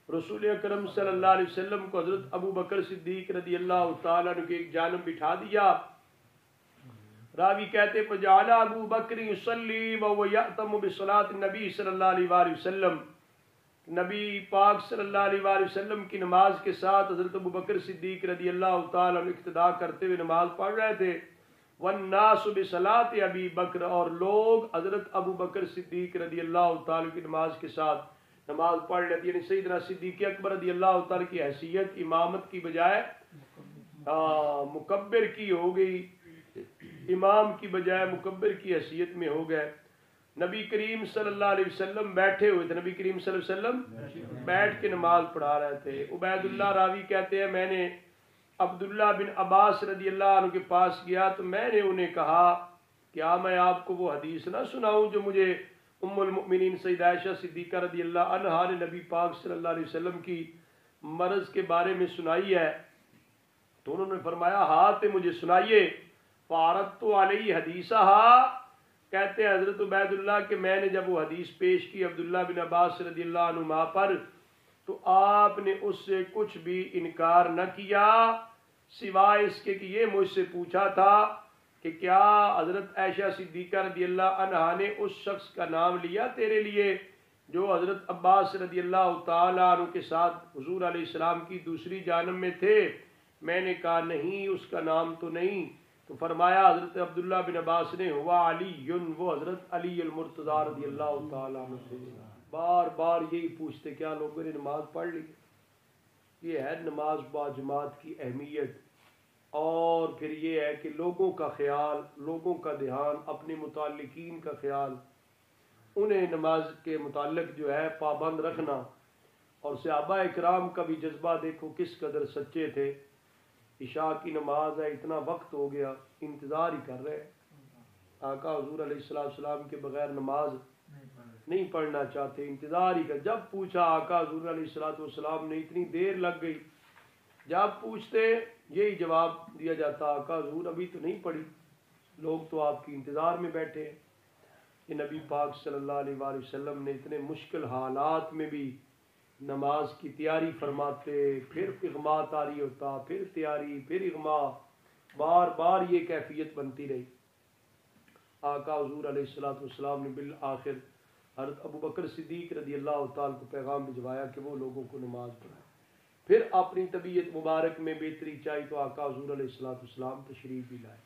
رسول اکرم صلی اللہ علیہ وسلم کو حضرت ابو بکر صدیق رضی اللہ تعالیٰ عنہ کی ایک جانب بٹھا دیا. راوی کہتے فجعل ابو بکر یصلی وهو یأتم بصلاۃ النبی صلی اللہ علیہ وآلہ وسلم، نبی پاک صلی اللہ علیہ وآلہ وسلم کی نماز کے ساتھ حضرت ابو بکر صدیق رضی اللہ تعالیٰ عنہ اقتداء کرتے ہوئے نماز پڑھ رہے تھے. والناس بصلاۃ ابی بکر، اور لوگ حضرت ابو بکر صدیق رضی اللہ تعالیٰ کی نماز کے ساتھ نماز پڑھ رہے تھے. یعنی سیدنا صدیق اکبر رضی اللہ تعالیٰ کی حیثیت امامت کی بجائے مکبر کی ہو گئی، امام کی بجائے مکبر کی حیثیت میں ہو گئے. نبی کریم صلی اللہ علیہ وسلم بیٹھے ہوئے تھے، نبی کریم صلی اللہ علیہ وسلم بیٹھ کے نماز پڑھا رہے تھے. عبید اللہ راوی کہتے ہیں میں نے عبداللہ بن عباس رضی اللہ عنہ کے پاس گیا تو میں نے انہیں کہا کیا میں آپ کو وہ حدیث نہ سناؤں جو مجھے ام المؤمنین سیدہ عائشہ صدیقہ رضی اللہ عنہا نے نبی پاک صلی اللہ علیہ وسلم کی مرض کے بارے میں سنائی ہے. تو انہوں نے فرمایا ہاں تے مجھے سنائیے. فعرضت علیہ حدیثہا، کہتے ہیں حضرت عبید اللہ کہ میں نے جب وہ حدیث پیش کی عبداللہ بن عباس رضی اللہ عنہما پر، تو آپ نے اس سے کچھ بھی انکار نہ کیا سوائے اس کے کہ یہ مجھ سے پوچھا تھا کہ کیا حضرت عائشہ صدیقہ رضی اللہ عنہا نے اس شخص کا نام لیا تیرے لیے جو حضرت عباس رضی اللہ تعالیٰ عنہ کے ساتھ حضور علیہ السلام کی دوسری جانب میں تھے؟ میں نے کہا نہیں، اس کا نام تو نہیں. تو فرمایا حضرت عبداللہ بن عباس نے ہوا علی، وہ حضرت علی المرتضیٰ رضی اللہ تعالیٰ عنہ تھے. بار بار یہی پوچھتے کیا لوگوں نے نماز پڑھ لی؟ یہ ہے نماز با جماعت کی اہمیت. اور پھر یہ ہے کہ لوگوں کا خیال، لوگوں کا دھیان، اپنے متعلقین کا خیال، انہیں نماز کے متعلق جو ہے پابند رکھنا. اور صحابہ اکرام کا بھی جذبہ دیکھو کس قدر سچے تھے. عشاء کی نماز ہے، اتنا وقت ہو گیا، انتظار ہی کر رہے ہیں. آقا حضور علیہ السلام کے بغیر نماز نہیں پڑھنا چاہتے، انتظار ہی کر. جب پوچھا آقا حضور علیہ السلام نے اتنی دیر لگ گئی. جب پوچھتے یہی جواب دیا جاتا آقا حضور ابھی تو نہیں پڑھی، لوگ تو آپ کی انتظار میں بیٹھے ہیں. کہ نبی پاک صلی اللہ علیہ وآلہ وسلم نے اتنے مشکل حالات میں بھی نماز کی تیاری فرماتے، پھر اغماء طاری ہوتا، پھر تیاری، پھر اغماء، بار بار یہ کیفیت بنتی رہی. آقا حضور علیہ السلام نے بالآخر حضرت ابو بکر صدیق رضی اللہ تعالیٰ کو پیغام بھجوایا کہ وہ لوگوں کو نماز پڑھائے. پھر اپنی طبیعت مبارک میں بہتری چاہی تو آقا حضور علیہ السلام تشریف بھی لائے.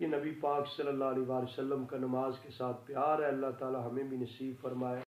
یہ نبی پاک صلی اللہ علیہ وسلم کا نماز کے ساتھ پیار ہے. اللہ تعالی ہمیں بھی نصیب فرمائے.